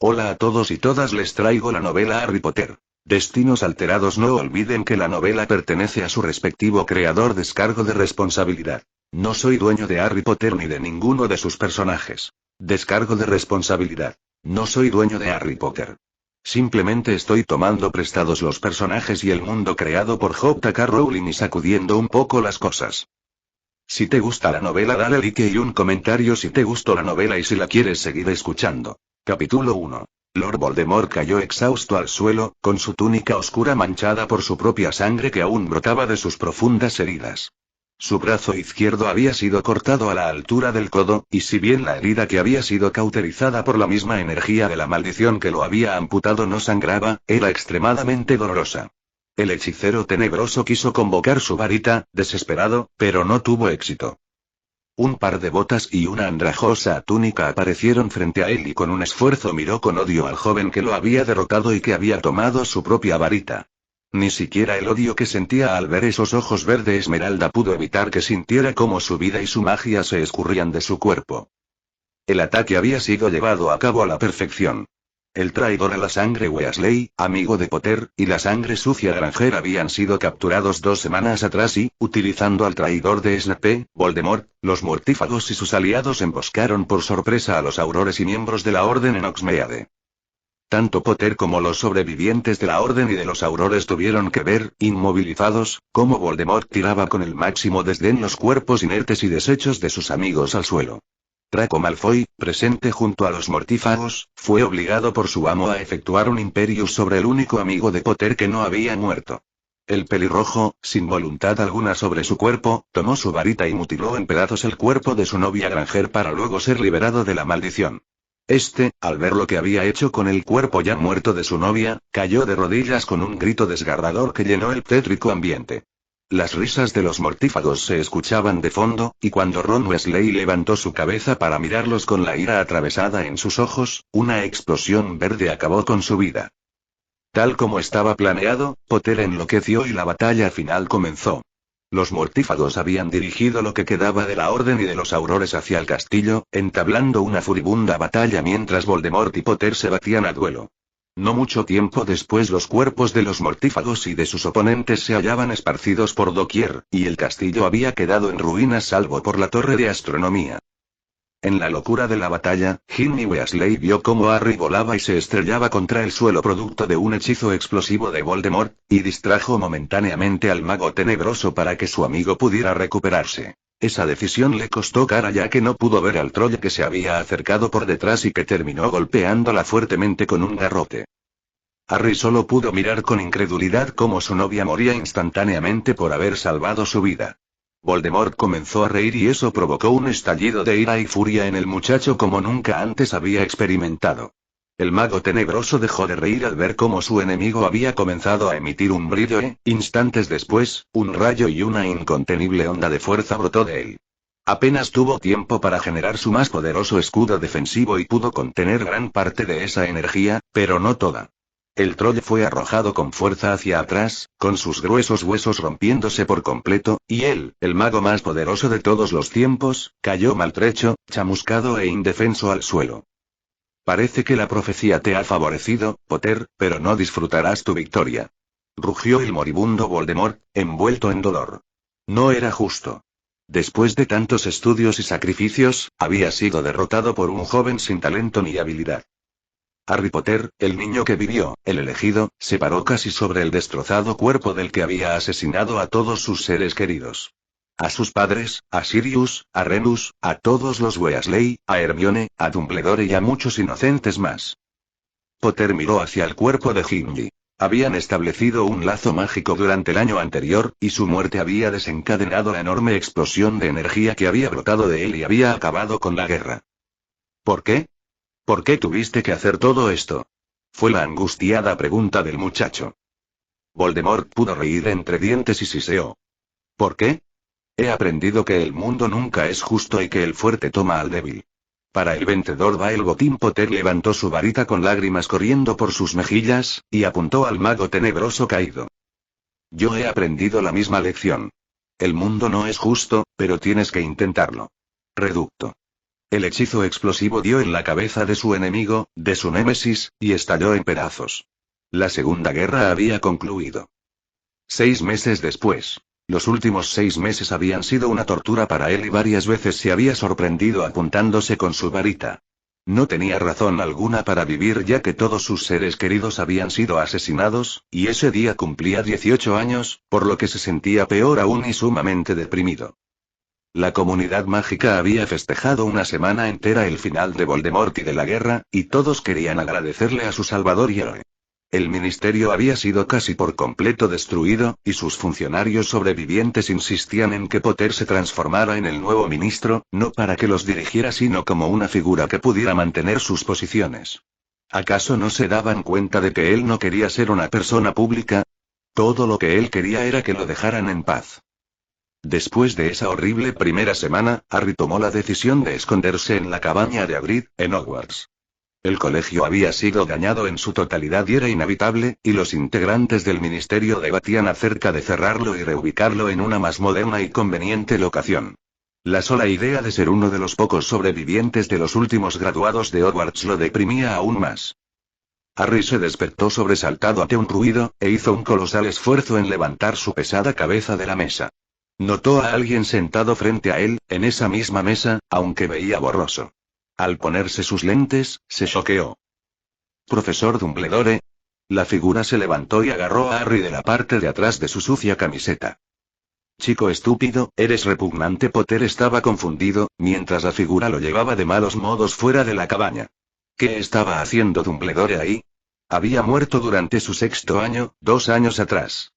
Hola a todos y todas, les traigo la novela Harry Potter. Destinos alterados. No olviden que la novela pertenece a su respectivo creador. Descargo de responsabilidad. No soy dueño de Harry Potter ni de ninguno de sus personajes. Descargo de responsabilidad. No soy dueño de Harry Potter. Simplemente estoy tomando prestados los personajes y el mundo creado por J.K. Rowling y sacudiendo un poco las cosas. Si te gusta la novela, dale like y un comentario si te gustó la novela y si la quieres seguir escuchando. Capítulo 1. Lord Voldemort cayó exhausto al suelo, con su túnica oscura manchada por su propia sangre que aún brotaba de sus profundas heridas. Su brazo izquierdo había sido cortado a la altura del codo, y si bien la herida que había sido cauterizada por la misma energía de la maldición que lo había amputado no sangraba, era extremadamente dolorosa. El hechicero tenebroso quiso convocar su varita, desesperado, pero no tuvo éxito. Un par de botas y una andrajosa túnica aparecieron frente a él y con un esfuerzo miró con odio al joven que lo había derrotado y que había tomado su propia varita. Ni siquiera el odio que sentía al ver esos ojos verde esmeralda pudo evitar que sintiera cómo su vida y su magia se escurrían de su cuerpo. El ataque había sido llevado a cabo a la perfección. El traidor a la sangre Weasley, amigo de Potter, y la sangre sucia Granger habían sido capturados 2 semanas atrás y, utilizando al traidor de Snape, Voldemort, los mortífagos y sus aliados emboscaron por sorpresa a los aurores y miembros de la Orden en Hogsmeade. Tanto Potter como los sobrevivientes de la Orden y de los aurores tuvieron que ver, inmovilizados, cómo Voldemort tiraba con el máximo desdén los cuerpos inertes y deshechos de sus amigos al suelo. Draco Malfoy, presente junto a los mortífagos, fue obligado por su amo a efectuar un Imperius sobre el único amigo de Potter que no había muerto. El pelirrojo, sin voluntad alguna sobre su cuerpo, tomó su varita y mutiló en pedazos el cuerpo de su novia Granger para luego ser liberado de la maldición. Al ver lo que había hecho con el cuerpo ya muerto de su novia, cayó de rodillas con un grito desgarrador que llenó el tétrico ambiente. Las risas de los mortífagos se escuchaban de fondo, y cuando Ron Weasley levantó su cabeza para mirarlos con la ira atravesada en sus ojos, una explosión verde acabó con su vida. Tal como estaba planeado, Potter enloqueció y la batalla final comenzó. Los mortífagos habían dirigido lo que quedaba de la Orden y de los aurores hacia el castillo, entablando una furibunda batalla mientras Voldemort y Potter se batían a duelo. No mucho tiempo después los cuerpos de los mortífagos y de sus oponentes se hallaban esparcidos por doquier, y el castillo había quedado en ruinas salvo por la torre de astronomía. En la locura de la batalla, Ginny Weasley vio cómo Harry volaba y se estrellaba contra el suelo producto de un hechizo explosivo de Voldemort, y distrajo momentáneamente al mago tenebroso para que su amigo pudiera recuperarse. Esa decisión le costó cara ya que no pudo ver al troll que se había acercado por detrás y que terminó golpeándola fuertemente con un garrote. Harry solo pudo mirar con incredulidad cómo su novia moría instantáneamente por haber salvado su vida. Voldemort comenzó a reír y eso provocó un estallido de ira y furia en el muchacho como nunca antes había experimentado. El mago tenebroso dejó de reír al ver cómo su enemigo había comenzado a emitir un brillo e, instantes después, un rayo y una incontenible onda de fuerza brotó de él. Apenas tuvo tiempo para generar su más poderoso escudo defensivo y pudo contener gran parte de esa energía, pero no toda. El troll fue arrojado con fuerza hacia atrás, con sus gruesos huesos rompiéndose por completo, y él, el mago más poderoso de todos los tiempos, cayó maltrecho, chamuscado e indefenso al suelo. Parece que la profecía te ha favorecido, Potter, pero no disfrutarás tu victoria. Rugió el moribundo Voldemort, envuelto en dolor. No era justo. Después de tantos estudios y sacrificios, había sido derrotado por un joven sin talento ni habilidad. Harry Potter, el niño que vivió, el elegido, se paró casi sobre el destrozado cuerpo del que había asesinado a todos sus seres queridos. A sus padres, a Sirius, a Remus, a todos los Weasley, a Hermione, a Dumbledore y a muchos inocentes más. Potter miró hacia el cuerpo de Ginny. Habían establecido un lazo mágico durante el año anterior, y su muerte había desencadenado la enorme explosión de energía que había brotado de él y había acabado con la guerra. ¿Por qué? ¿Por qué tuviste que hacer todo esto? Fue la angustiada pregunta del muchacho. Voldemort pudo reír entre dientes y siseó. ¿Por qué? He aprendido que el mundo nunca es justo y que el fuerte toma al débil. Para el vencedor va el botín. Potter levantó su varita con lágrimas corriendo por sus mejillas, y apuntó al mago tenebroso caído. Yo he aprendido la misma lección. El mundo no es justo, pero tienes que intentarlo. Reducto. El hechizo explosivo dio en la cabeza de su enemigo, de su némesis, y estalló en pedazos. La Segunda Guerra había concluido. 6 meses después. Los últimos 6 meses habían sido una tortura para él y varias veces se había sorprendido apuntándose con su varita. No tenía razón alguna para vivir ya que todos sus seres queridos habían sido asesinados, y ese día cumplía 18 años, por lo que se sentía peor aún y sumamente deprimido. La comunidad mágica había festejado una semana entera el final de Voldemort y de la guerra, y todos querían agradecerle a su salvador y héroe. El ministerio había sido casi por completo destruido, y sus funcionarios sobrevivientes insistían en que Potter se transformara en el nuevo ministro, no para que los dirigiera sino como una figura que pudiera mantener sus posiciones. ¿Acaso no se daban cuenta de que él no quería ser una persona pública? Todo lo que él quería era que lo dejaran en paz. Después de esa horrible primera semana, Harry tomó la decisión de esconderse en la cabaña de Hagrid, en Hogwarts. El colegio había sido dañado en su totalidad y era inhabitable, y los integrantes del ministerio debatían acerca de cerrarlo y reubicarlo en una más moderna y conveniente locación. La sola idea de ser uno de los pocos sobrevivientes de los últimos graduados de Hogwarts lo deprimía aún más. Harry se despertó sobresaltado ante un ruido, e hizo un colosal esfuerzo en levantar su pesada cabeza de la mesa. Notó a alguien sentado frente a él, en esa misma mesa, aunque veía borroso. Al ponerse sus lentes, se choqueó. «¿Profesor Dumbledore?» La figura se levantó y agarró a Harry de la parte de atrás de su sucia camiseta. «Chico estúpido, eres repugnante». Potter estaba confundido, mientras la figura lo llevaba de malos modos fuera de la cabaña. ¿Qué estaba haciendo Dumbledore ahí? Había muerto durante su 6º año, 2 años atrás.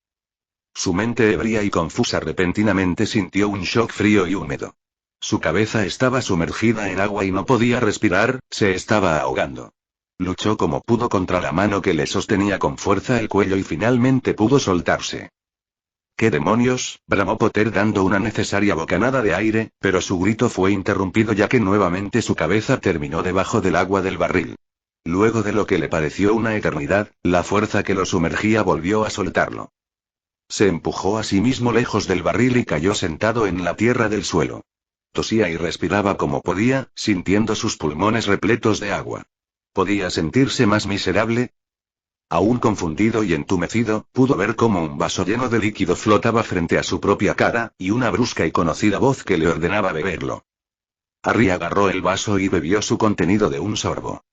Su mente ebria y confusa repentinamente sintió un shock frío y húmedo. Su cabeza estaba sumergida en agua y no podía respirar, se estaba ahogando. Luchó como pudo contra la mano que le sostenía con fuerza el cuello y finalmente pudo soltarse. «¿Qué demonios?», bramó Potter dando una necesaria bocanada de aire, pero su grito fue interrumpido ya que nuevamente su cabeza terminó debajo del agua del barril. Luego de lo que le pareció una eternidad, la fuerza que lo sumergía volvió a soltarlo. Se empujó a sí mismo lejos del barril y cayó sentado en la tierra del suelo. Tosía y respiraba como podía, sintiendo sus pulmones repletos de agua. ¿Podía sentirse más miserable? Aún confundido y entumecido, pudo ver cómo un vaso lleno de líquido flotaba frente a su propia cara, y una brusca y conocida voz que le ordenaba beberlo. Harry agarró el vaso y bebió su contenido de un sorbo.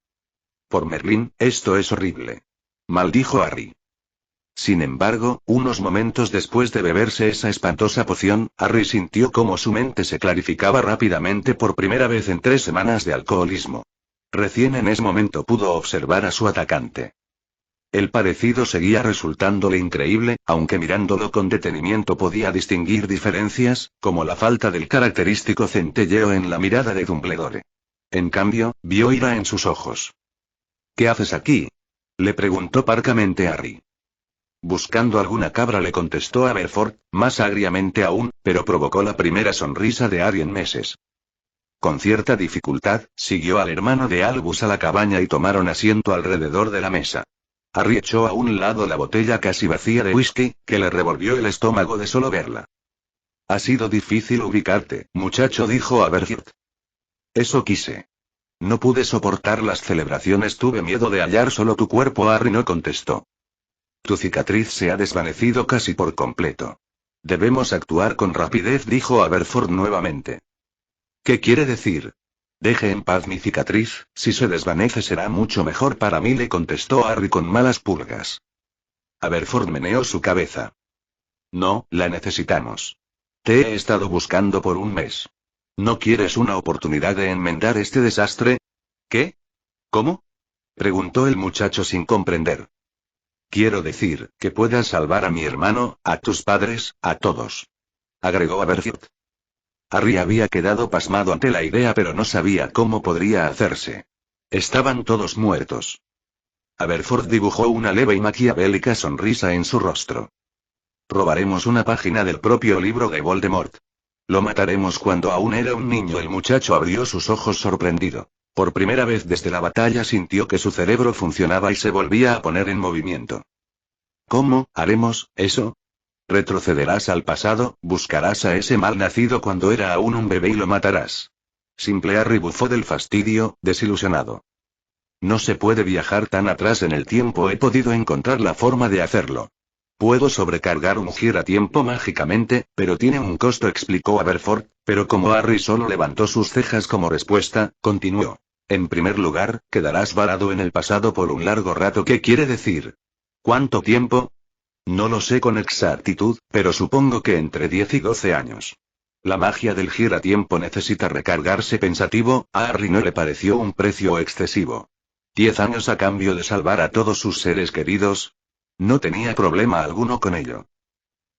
«Por Merlín, esto es horrible», maldijo Harry. Sin embargo, unos momentos después de beberse esa espantosa poción, Harry sintió cómo su mente se clarificaba rápidamente por primera vez en 3 semanas de alcoholismo. Recién en ese momento pudo observar a su atacante. El parecido seguía resultándole increíble, aunque mirándolo con detenimiento podía distinguir diferencias, como la falta del característico centelleo en la mirada de Dumbledore. En cambio, vio ira en sus ojos. «¿Qué haces aquí?», le preguntó parcamente Harry. «Buscando alguna cabra», le contestó Aberforth, más agriamente aún, pero provocó la primera sonrisa de Harry en meses. Con cierta dificultad, siguió al hermano de Albus a la cabaña y tomaron asiento alrededor de la mesa. Harry echó a un lado la botella casi vacía de whisky, que le revolvió el estómago de solo verla. «Ha sido difícil ubicarte, muchacho», dijo Aberforth. «Eso quise. No pude soportar las celebraciones, tuve miedo de hallar solo tu cuerpo». Harry no contestó. «Tu cicatriz se ha desvanecido casi por completo. Debemos actuar con rapidez», dijo Aberforth nuevamente. «¿Qué quiere decir?» «Deje en paz mi cicatriz, si se desvanece será mucho mejor para mí», le contestó Harry con malas pulgas. Aberforth meneó su cabeza. «No, la necesitamos. Te he estado buscando por un mes. ¿No quieres una oportunidad de enmendar este desastre?» «¿Qué? ¿Cómo?», preguntó el muchacho sin comprender. «Quiero decir, que puedas salvar a mi hermano, a tus padres, a todos», agregó Aberforth. Harry había quedado pasmado ante la idea pero no sabía cómo podría hacerse. Estaban todos muertos. Aberforth dibujó una leve y maquiavélica sonrisa en su rostro. «Robaremos una página del propio libro de Voldemort. Lo mataremos cuando aún era un niño». El muchacho abrió sus ojos sorprendido. Por primera vez desde la batalla sintió que su cerebro funcionaba y se volvía a poner en movimiento. «¿Cómo haremos eso? Retrocederás al pasado, buscarás a ese mal nacido cuando era aún un bebé y lo matarás. Simple Harry bufó del fastidio, desilusionado. No se puede viajar tan atrás en el tiempo. He podido encontrar la forma de hacerlo. Puedo sobrecargar un giratiempo mágicamente, pero tiene un costo, explicó Aberforth, pero como Harry solo levantó sus cejas como respuesta, continuó. En primer lugar, quedarás varado en el pasado por un largo rato. ¿Qué quiere decir? ¿Cuánto tiempo? No lo sé con exactitud, pero supongo que entre 10 y 12 años. La magia del giratiempo necesita recargarse. Pensativo, a Harry no le pareció un precio excesivo. 10 años a cambio de salvar a todos sus seres queridos. No tenía problema alguno con ello.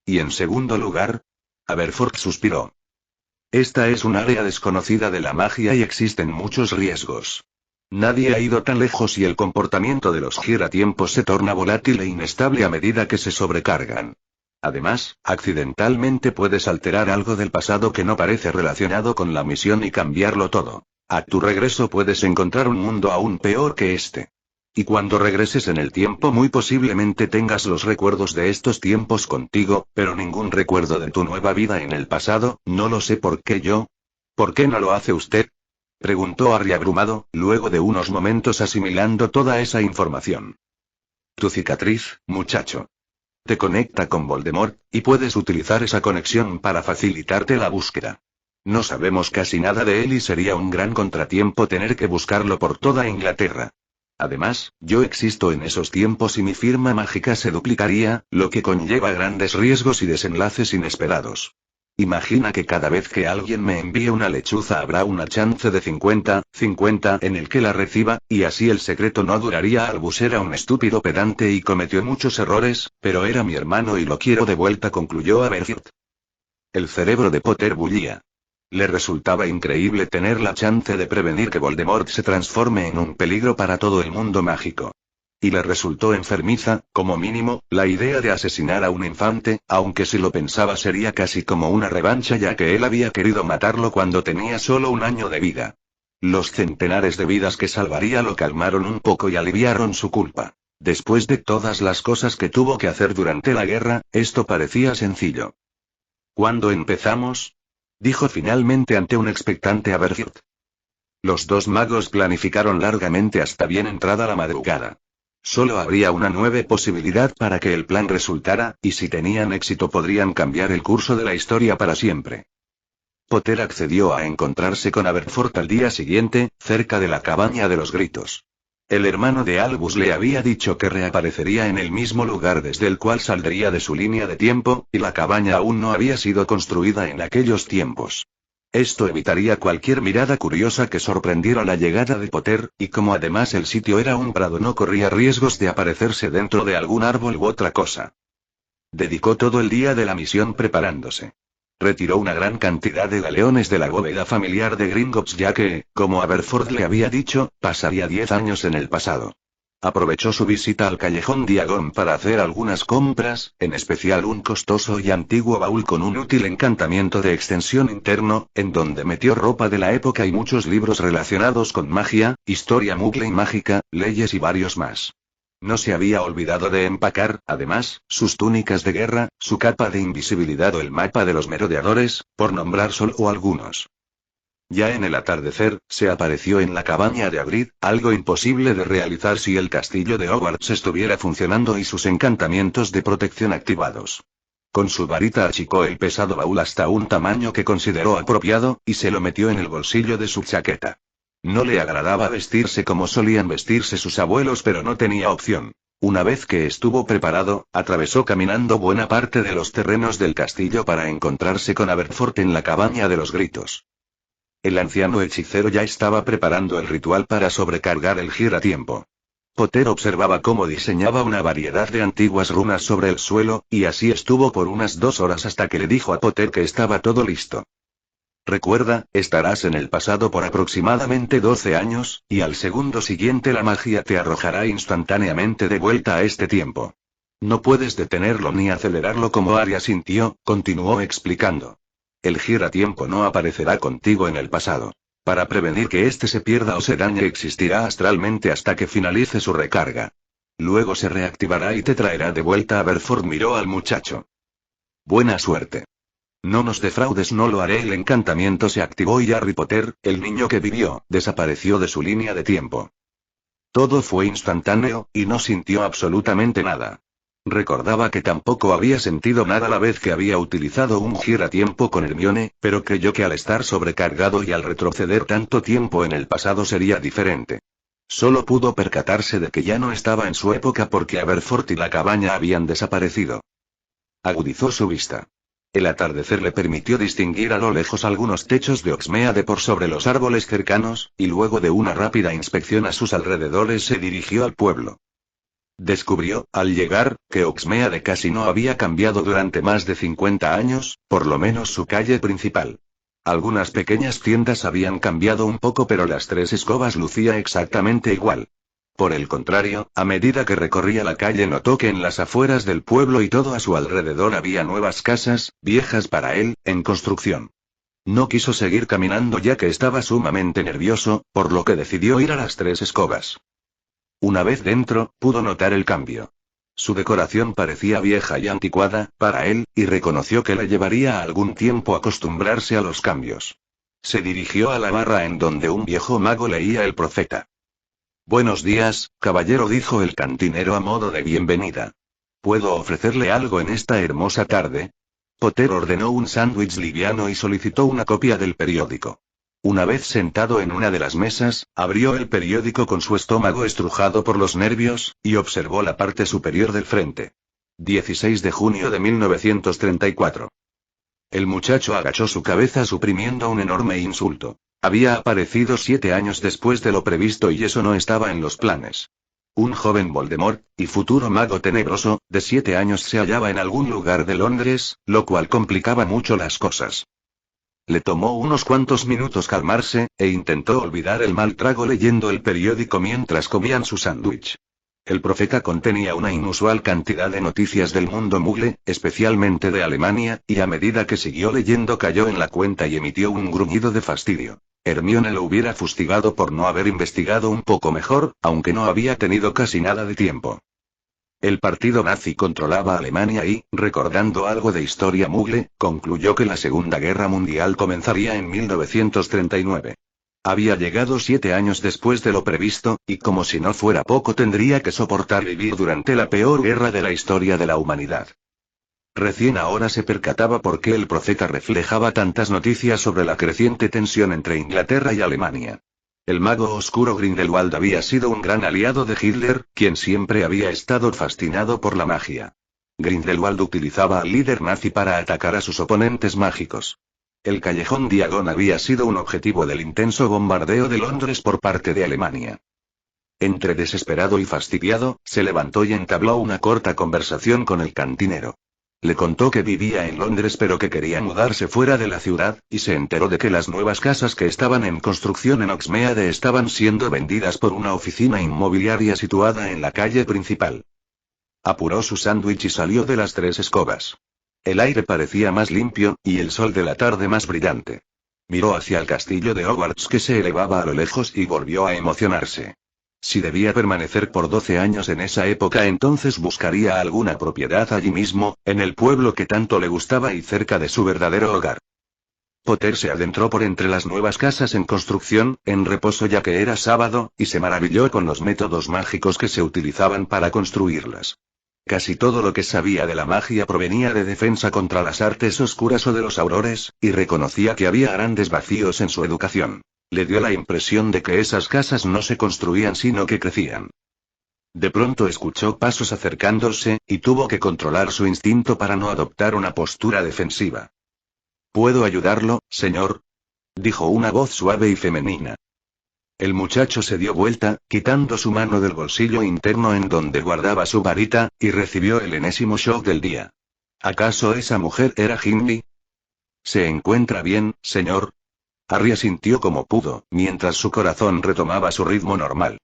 ¿Y en segundo lugar? Aberforth suspiró. Esta es un área desconocida de la magia y existen muchos riesgos. Nadie ha ido tan lejos y el comportamiento de los giratiempos se torna volátil e inestable a medida que se sobrecargan. Además, accidentalmente puedes alterar algo del pasado que no parece relacionado con la misión y cambiarlo todo. A tu regreso puedes encontrar un mundo aún peor que este. Y cuando regreses en el tiempo muy posiblemente tengas los recuerdos de estos tiempos contigo, pero ningún recuerdo de tu nueva vida en el pasado. No lo sé por qué yo. ¿Por qué no lo hace usted? Preguntó Harry abrumado, luego de unos momentos asimilando toda esa información. Tu cicatriz, muchacho. Te conecta con Voldemort, y puedes utilizar esa conexión para facilitarte la búsqueda. No sabemos casi nada de él y sería un gran contratiempo tener que buscarlo por toda Inglaterra. Además, yo existo en esos tiempos y mi firma mágica se duplicaría, lo que conlleva grandes riesgos y desenlaces inesperados. Imagina que cada vez que alguien me envíe una lechuza habrá una chance de 50-50 en el que la reciba, y así el secreto no duraría. Albus era un estúpido pedante y cometió muchos errores, pero era mi hermano y lo quiero de vuelta, concluyó Aberforth. El cerebro de Potter bullía. Le resultaba increíble tener la chance de prevenir que Voldemort se transforme en un peligro para todo el mundo mágico. Y le resultó enfermiza, como mínimo, la idea de asesinar a un infante, aunque si lo pensaba sería casi como una revancha ya que él había querido matarlo cuando tenía solo un año de vida. Los centenares de vidas que salvaría lo calmaron un poco y aliviaron su culpa. Después de todas las cosas que tuvo que hacer durante la guerra, esto parecía sencillo. ¿Cuándo empezamos? Dijo finalmente ante un expectante Aberforth. Los dos magos planificaron largamente hasta bien entrada la madrugada. Solo habría una nueva posibilidad para que el plan resultara, y si tenían éxito podrían cambiar el curso de la historia para siempre. Potter accedió a encontrarse con Aberforth al día siguiente, cerca de la cabaña de los gritos. El hermano de Albus le había dicho que reaparecería en el mismo lugar desde el cual saldría de su línea de tiempo, y la cabaña aún no había sido construida en aquellos tiempos. Esto evitaría cualquier mirada curiosa que sorprendiera la llegada de Potter, y como además el sitio era un prado no corría riesgos de aparecerse dentro de algún árbol u otra cosa. Dedicó todo el día de la misión preparándose. Retiró una gran cantidad de galeones de la bóveda familiar de Gringotts ya que, como Aberforth le había dicho, pasaría 10 años en el pasado. Aprovechó su visita al callejón Diagon para hacer algunas compras, en especial un costoso y antiguo baúl con un útil encantamiento de extensión interno, en donde metió ropa de la época y muchos libros relacionados con magia, historia muggle y mágica, leyes y varios más. No se había olvidado de empacar, además, sus túnicas de guerra, su capa de invisibilidad o el mapa de los merodeadores, por nombrar solo algunos. Ya en el atardecer, se apareció en la cabaña de Hagrid, algo imposible de realizar si el castillo de Hogwarts estuviera funcionando y sus encantamientos de protección activados. Con su varita achicó el pesado baúl hasta un tamaño que consideró apropiado, y se lo metió en el bolsillo de su chaqueta. No le agradaba vestirse como solían vestirse sus abuelos, pero no tenía opción. Una vez que estuvo preparado, atravesó caminando buena parte de los terrenos del castillo para encontrarse con Aberforth en la cabaña de los gritos. El anciano hechicero ya estaba preparando el ritual para sobrecargar el giratiempo. Potter observaba cómo diseñaba una variedad de antiguas runas sobre el suelo, y así estuvo por unas 2 horas hasta que le dijo a Potter que estaba todo listo. Recuerda, estarás en el pasado por aproximadamente 12 años, y al segundo siguiente la magia te arrojará instantáneamente de vuelta a este tiempo. No puedes detenerlo ni acelerarlo como Arya sintió, continuó explicando. El giratiempo no aparecerá contigo en el pasado. Para prevenir que éste se pierda o se dañe existirá astralmente hasta que finalice su recarga. Luego se reactivará y te traerá de vuelta. Aberforth miró al muchacho. Buena suerte. No nos defraudes, no lo haré. El encantamiento se activó y Harry Potter, el niño que vivió, desapareció de su línea de tiempo. Todo fue instantáneo, y no sintió absolutamente nada. Recordaba que tampoco había sentido nada la vez que había utilizado un giratiempo con Hermione, pero creyó que al estar sobrecargado y al retroceder tanto tiempo en el pasado sería diferente. Solo pudo percatarse de que ya no estaba en su época porque Aberforth y la cabaña habían desaparecido. Agudizó su vista. El atardecer le permitió distinguir a lo lejos algunos techos de Hogsmeade por sobre los árboles cercanos, y luego de una rápida inspección a sus alrededores se dirigió al pueblo. Descubrió, al llegar, que Hogsmeade casi no había cambiado durante más de 50 años, por lo menos su calle principal. Algunas pequeñas tiendas habían cambiado un poco, pero las Tres Escobas lucía exactamente igual. Por el contrario, a medida que recorría la calle notó que en las afueras del pueblo y todo a su alrededor había nuevas casas, viejas para él, en construcción. No quiso seguir caminando ya que estaba sumamente nervioso, por lo que decidió ir a las Tres Escobas. Una vez dentro, pudo notar el cambio. Su decoración parecía vieja y anticuada, para él, y reconoció que le llevaría algún tiempo acostumbrarse a los cambios. Se dirigió a la barra en donde un viejo mago leía el Profeta. «Buenos días, caballero», dijo el cantinero a modo de bienvenida. «¿Puedo ofrecerle algo en esta hermosa tarde?» Potter ordenó un sándwich liviano y solicitó una copia del periódico. Una vez sentado en una de las mesas, abrió el periódico con su estómago estrujado por los nervios, y observó la parte superior del frente. 16 de junio de 1934. El muchacho agachó su cabeza suprimiendo un enorme insulto. Había aparecido 7 años después de lo previsto y eso no estaba en los planes. Un joven Voldemort, y futuro mago tenebroso, de 7 años se hallaba en algún lugar de Londres, lo cual complicaba mucho las cosas. Le tomó unos cuantos minutos calmarse, e intentó olvidar el mal trago leyendo el periódico mientras comían su sándwich. El Profeta contenía una inusual cantidad de noticias del mundo mugle, especialmente de Alemania, y a medida que siguió leyendo cayó en la cuenta y emitió un gruñido de fastidio. Hermione lo hubiera fustigado por no haber investigado un poco mejor, aunque no había tenido casi nada de tiempo. El partido nazi controlaba Alemania y, recordando algo de historia mugle, concluyó que la Segunda Guerra Mundial comenzaría en 1939. Había llegado 7 años después de lo previsto, y como si no fuera poco tendría que soportar vivir durante la peor guerra de la historia de la humanidad. Recién ahora se percataba por qué el Profeta reflejaba tantas noticias sobre la creciente tensión entre Inglaterra y Alemania. El mago oscuro Grindelwald había sido un gran aliado de Hitler, quien siempre había estado fascinado por la magia. Grindelwald utilizaba al líder nazi para atacar a sus oponentes mágicos. El Callejón Diagon había sido un objetivo del intenso bombardeo de Londres por parte de Alemania. Entre desesperado y fastidiado, se levantó y entabló una corta conversación con el cantinero. Le contó que vivía en Londres pero que quería mudarse fuera de la ciudad, y se enteró de que las nuevas casas que estaban en construcción en Hogsmeade estaban siendo vendidas por una oficina inmobiliaria situada en la calle principal. Apuró su sándwich y salió de las Tres Escobas. El aire parecía más limpio, y el sol de la tarde más brillante. Miró hacia el castillo de Hogwarts que se elevaba a lo lejos y volvió a emocionarse. Si debía permanecer por 12 años en esa época, entonces buscaría alguna propiedad allí mismo, en el pueblo que tanto le gustaba y cerca de su verdadero hogar. Potter se adentró por entre las nuevas casas en construcción, en reposo ya que era sábado, y se maravilló con los métodos mágicos que se utilizaban para construirlas. Casi todo lo que sabía de la magia provenía de defensa contra las artes oscuras o de los aurores, y reconocía que había grandes vacíos en su educación. Le dio la impresión de que esas casas no se construían sino que crecían. De pronto escuchó pasos acercándose, y tuvo que controlar su instinto para no adoptar una postura defensiva. «¿Puedo ayudarlo, señor?», dijo una voz suave y femenina. El muchacho se dio vuelta, quitando su mano del bolsillo interno en donde guardaba su varita, y recibió el enésimo shock del día. ¿Acaso esa mujer era Gimli? ¿Se encuentra bien, señor? Harry asintió como pudo, mientras su corazón retomaba su ritmo normal.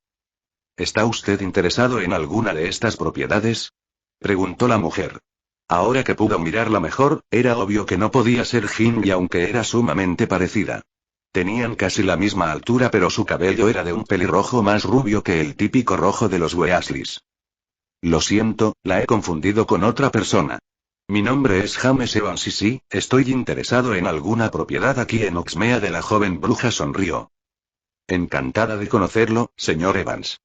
¿Está usted interesado en alguna de estas propiedades?, preguntó la mujer. Ahora que pudo mirarla mejor, era obvio que no podía ser Gimli aunque era sumamente parecida. Tenían casi la misma altura pero su cabello era de un pelirrojo más rubio que el típico rojo de los Weasleys. Lo siento, la he confundido con otra persona. Mi nombre es James Evans y sí, estoy interesado en alguna propiedad aquí en Oxmea. De la joven bruja sonrió. Encantada de conocerlo, señor Evans.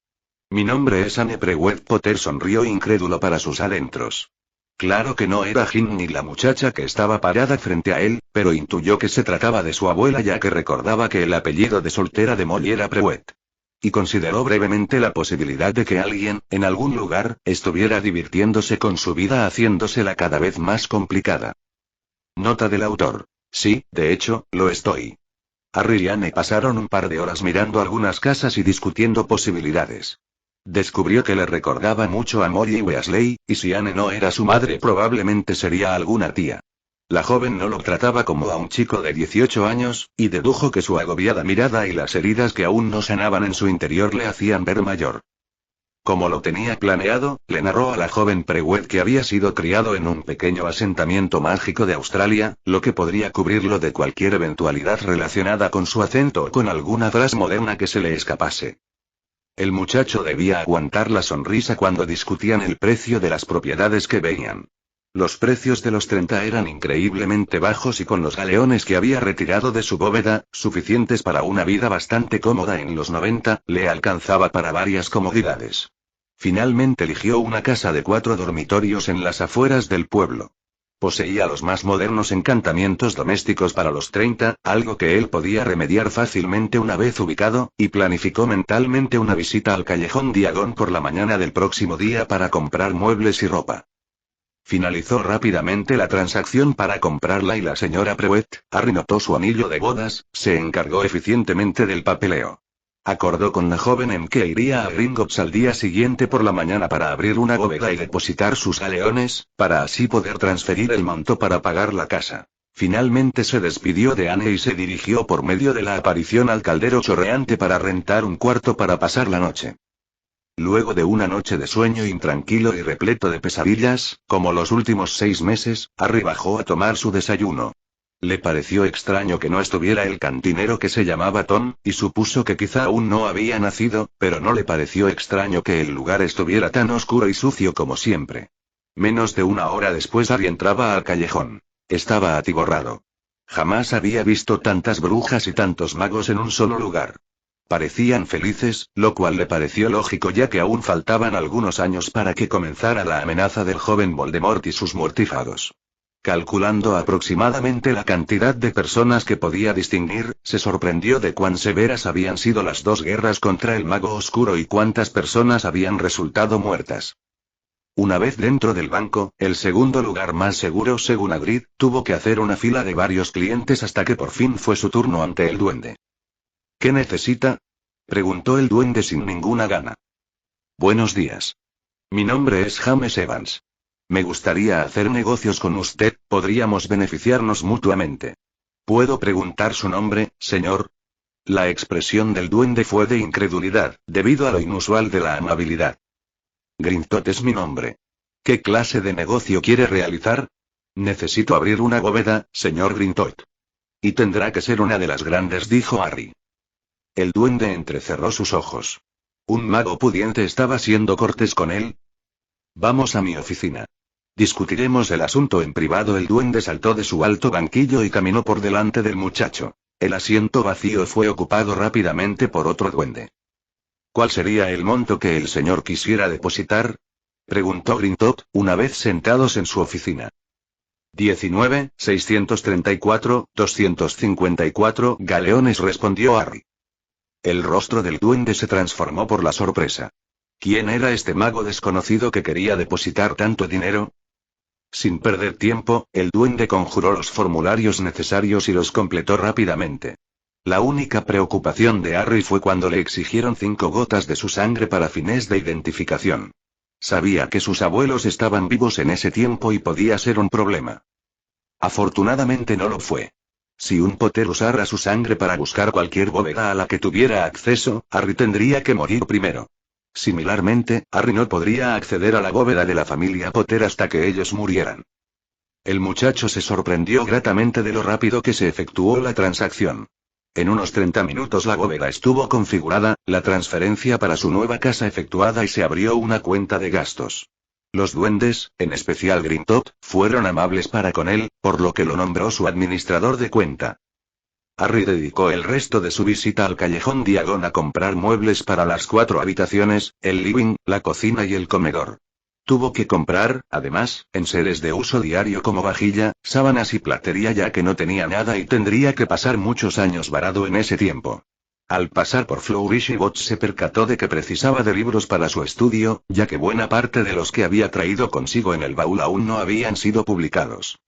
Mi nombre es Anne Prewitt. Potter sonrió incrédulo para sus adentros. Claro que no era Jim ni la muchacha que estaba parada frente a él, pero intuyó que se trataba de su abuela ya que recordaba que el apellido de soltera de Molly era Prewitt. Y consideró brevemente la posibilidad de que alguien, en algún lugar, estuviera divirtiéndose con su vida haciéndosela cada vez más complicada. Nota del autor. Sí, de hecho, lo estoy. Harry y Anne pasaron un par de horas mirando algunas casas y discutiendo posibilidades. Descubrió que le recordaba mucho a Molly Weasley, y si Anne no era su madre probablemente sería alguna tía. La joven no lo trataba como a un chico de 18 años, y dedujo que su agobiada mirada y las heridas que aún no sanaban en su interior le hacían ver mayor. Como lo tenía planeado, le narró a la joven Prewitt que había sido criado en un pequeño asentamiento mágico de Australia, lo que podría cubrirlo de cualquier eventualidad relacionada con su acento o con alguna frase moderna que se le escapase. El muchacho debía aguantar la sonrisa cuando discutían el precio de las propiedades que veían. Los precios de los 30 eran increíblemente bajos y con los galeones que había retirado de su bóveda, suficientes para una vida bastante cómoda en los 90, le alcanzaba para varias comodidades. Finalmente eligió una casa de 4 dormitorios en las afueras del pueblo. Poseía los más modernos encantamientos domésticos para los 30, algo que él podía remediar fácilmente una vez ubicado, y planificó mentalmente una visita al callejón Diagon por la mañana del próximo día para comprar muebles y ropa. Finalizó rápidamente la transacción para comprarla y la señora Prewitt, Harry notó su anillo de bodas, se encargó eficientemente del papeleo. Acordó con la joven en que iría a Gringotts al día siguiente por la mañana para abrir una bóveda y depositar sus galeones, para así poder transferir el monto para pagar la casa. Finalmente se despidió de Anne y se dirigió por medio de la aparición al caldero chorreante para rentar un cuarto para pasar la noche. Luego de una noche de sueño intranquilo y repleto de pesadillas, como los últimos 6 meses, Harry bajó a tomar su desayuno. Le pareció extraño que no estuviera el cantinero que se llamaba Tom, y supuso que quizá aún no había nacido, pero no le pareció extraño que el lugar estuviera tan oscuro y sucio como siempre. Menos de una hora después Harry entraba al callejón. Estaba atiborrado. Jamás había visto tantas brujas y tantos magos en un solo lugar. Parecían felices, lo cual le pareció lógico ya que aún faltaban algunos años para que comenzara la amenaza del joven Voldemort y sus mortífagos. Calculando aproximadamente la cantidad de personas que podía distinguir, se sorprendió de cuán severas habían sido las 2 guerras contra el mago oscuro y cuántas personas habían resultado muertas. Una vez dentro del banco, el segundo lugar más seguro según Hagrid, tuvo que hacer una fila de varios clientes hasta que por fin fue su turno ante el duende. ¿Qué necesita?, preguntó el duende sin ninguna gana. Buenos días. Mi nombre es James Evans. Me gustaría hacer negocios con usted, podríamos beneficiarnos mutuamente. ¿Puedo preguntar su nombre, señor? La expresión del duende fue de incredulidad, debido a lo inusual de la amabilidad. Grintot es mi nombre. ¿Qué clase de negocio quiere realizar? Necesito abrir una bóveda, señor Grintot. Y tendrá que ser una de las grandes, dijo Harry. El duende entrecerró sus ojos. ¿Un mago pudiente estaba siendo cortés con él? Vamos a mi oficina. Discutiremos el asunto en privado. El duende saltó de su alto banquillo y caminó por delante del muchacho. El asiento vacío fue ocupado rápidamente por otro duende. ¿Cuál sería el monto que el señor quisiera depositar?, preguntó Grintot, una vez sentados en su oficina. 19.634.254 galeones, respondió Harry. El rostro del duende se transformó por la sorpresa. ¿Quién era este mago desconocido que quería depositar tanto dinero? Sin perder tiempo, el duende conjuró los formularios necesarios y los completó rápidamente. La única preocupación de Harry fue cuando le exigieron 5 gotas de su sangre para fines de identificación. Sabía que sus abuelos estaban vivos en ese tiempo y podía ser un problema. Afortunadamente no lo fue. Si un Potter usara su sangre para buscar cualquier bóveda a la que tuviera acceso, Harry tendría que morir primero. Similarmente, Harry no podría acceder a la bóveda de la familia Potter hasta que ellos murieran. El muchacho se sorprendió gratamente de lo rápido que se efectuó la transacción. En unos 30 minutos la bóveda estuvo configurada, la transferencia para su nueva casa efectuada y se abrió una cuenta de gastos. Los duendes, en especial Grintop, fueron amables para con él, por lo que lo nombró su administrador de cuenta. Harry dedicó el resto de su visita al callejón Diagon a comprar muebles para las 4 habitaciones, el living, la cocina y el comedor. Tuvo que comprar, además, enseres de uso diario como vajilla, sábanas y platería ya que no tenía nada y tendría que pasar muchos años varado en ese tiempo. Al pasar por Flourish y Botts se percató de que precisaba de libros para su estudio, ya que buena parte de los que había traído consigo en el baúl aún no habían sido publicados.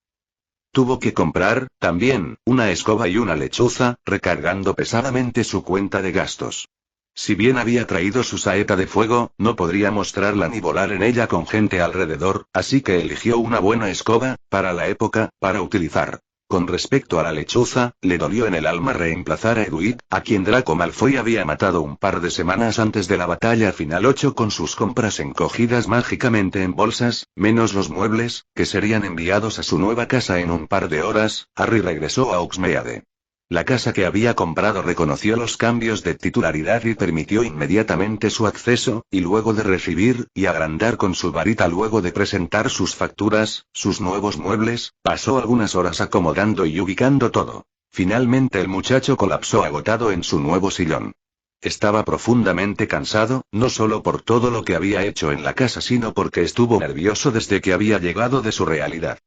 Tuvo que comprar, también, una escoba y una lechuza, recargando pesadamente su cuenta de gastos. Si bien había traído su saeta de fuego, no podría mostrarla ni volar en ella con gente alrededor, así que eligió una buena escoba, para la época, para utilizar. Con respecto a la lechuza, le dolió en el alma reemplazar a Edward, a quien Draco Malfoy había matado un par de semanas antes de la batalla final 8 con sus compras encogidas mágicamente en bolsas, menos los muebles, que serían enviados a su nueva casa en un par de horas. Harry regresó a Hogsmeade. La casa que había comprado reconoció los cambios de titularidad y permitió inmediatamente su acceso, y luego de recibir y agrandar con su varita luego de presentar sus facturas, sus nuevos muebles, pasó algunas horas acomodando y ubicando todo. Finalmente el muchacho colapsó agotado en su nuevo sillón. Estaba profundamente cansado, no solo por todo lo que había hecho en la casa sino porque estuvo nervioso desde que había llegado de su realidad.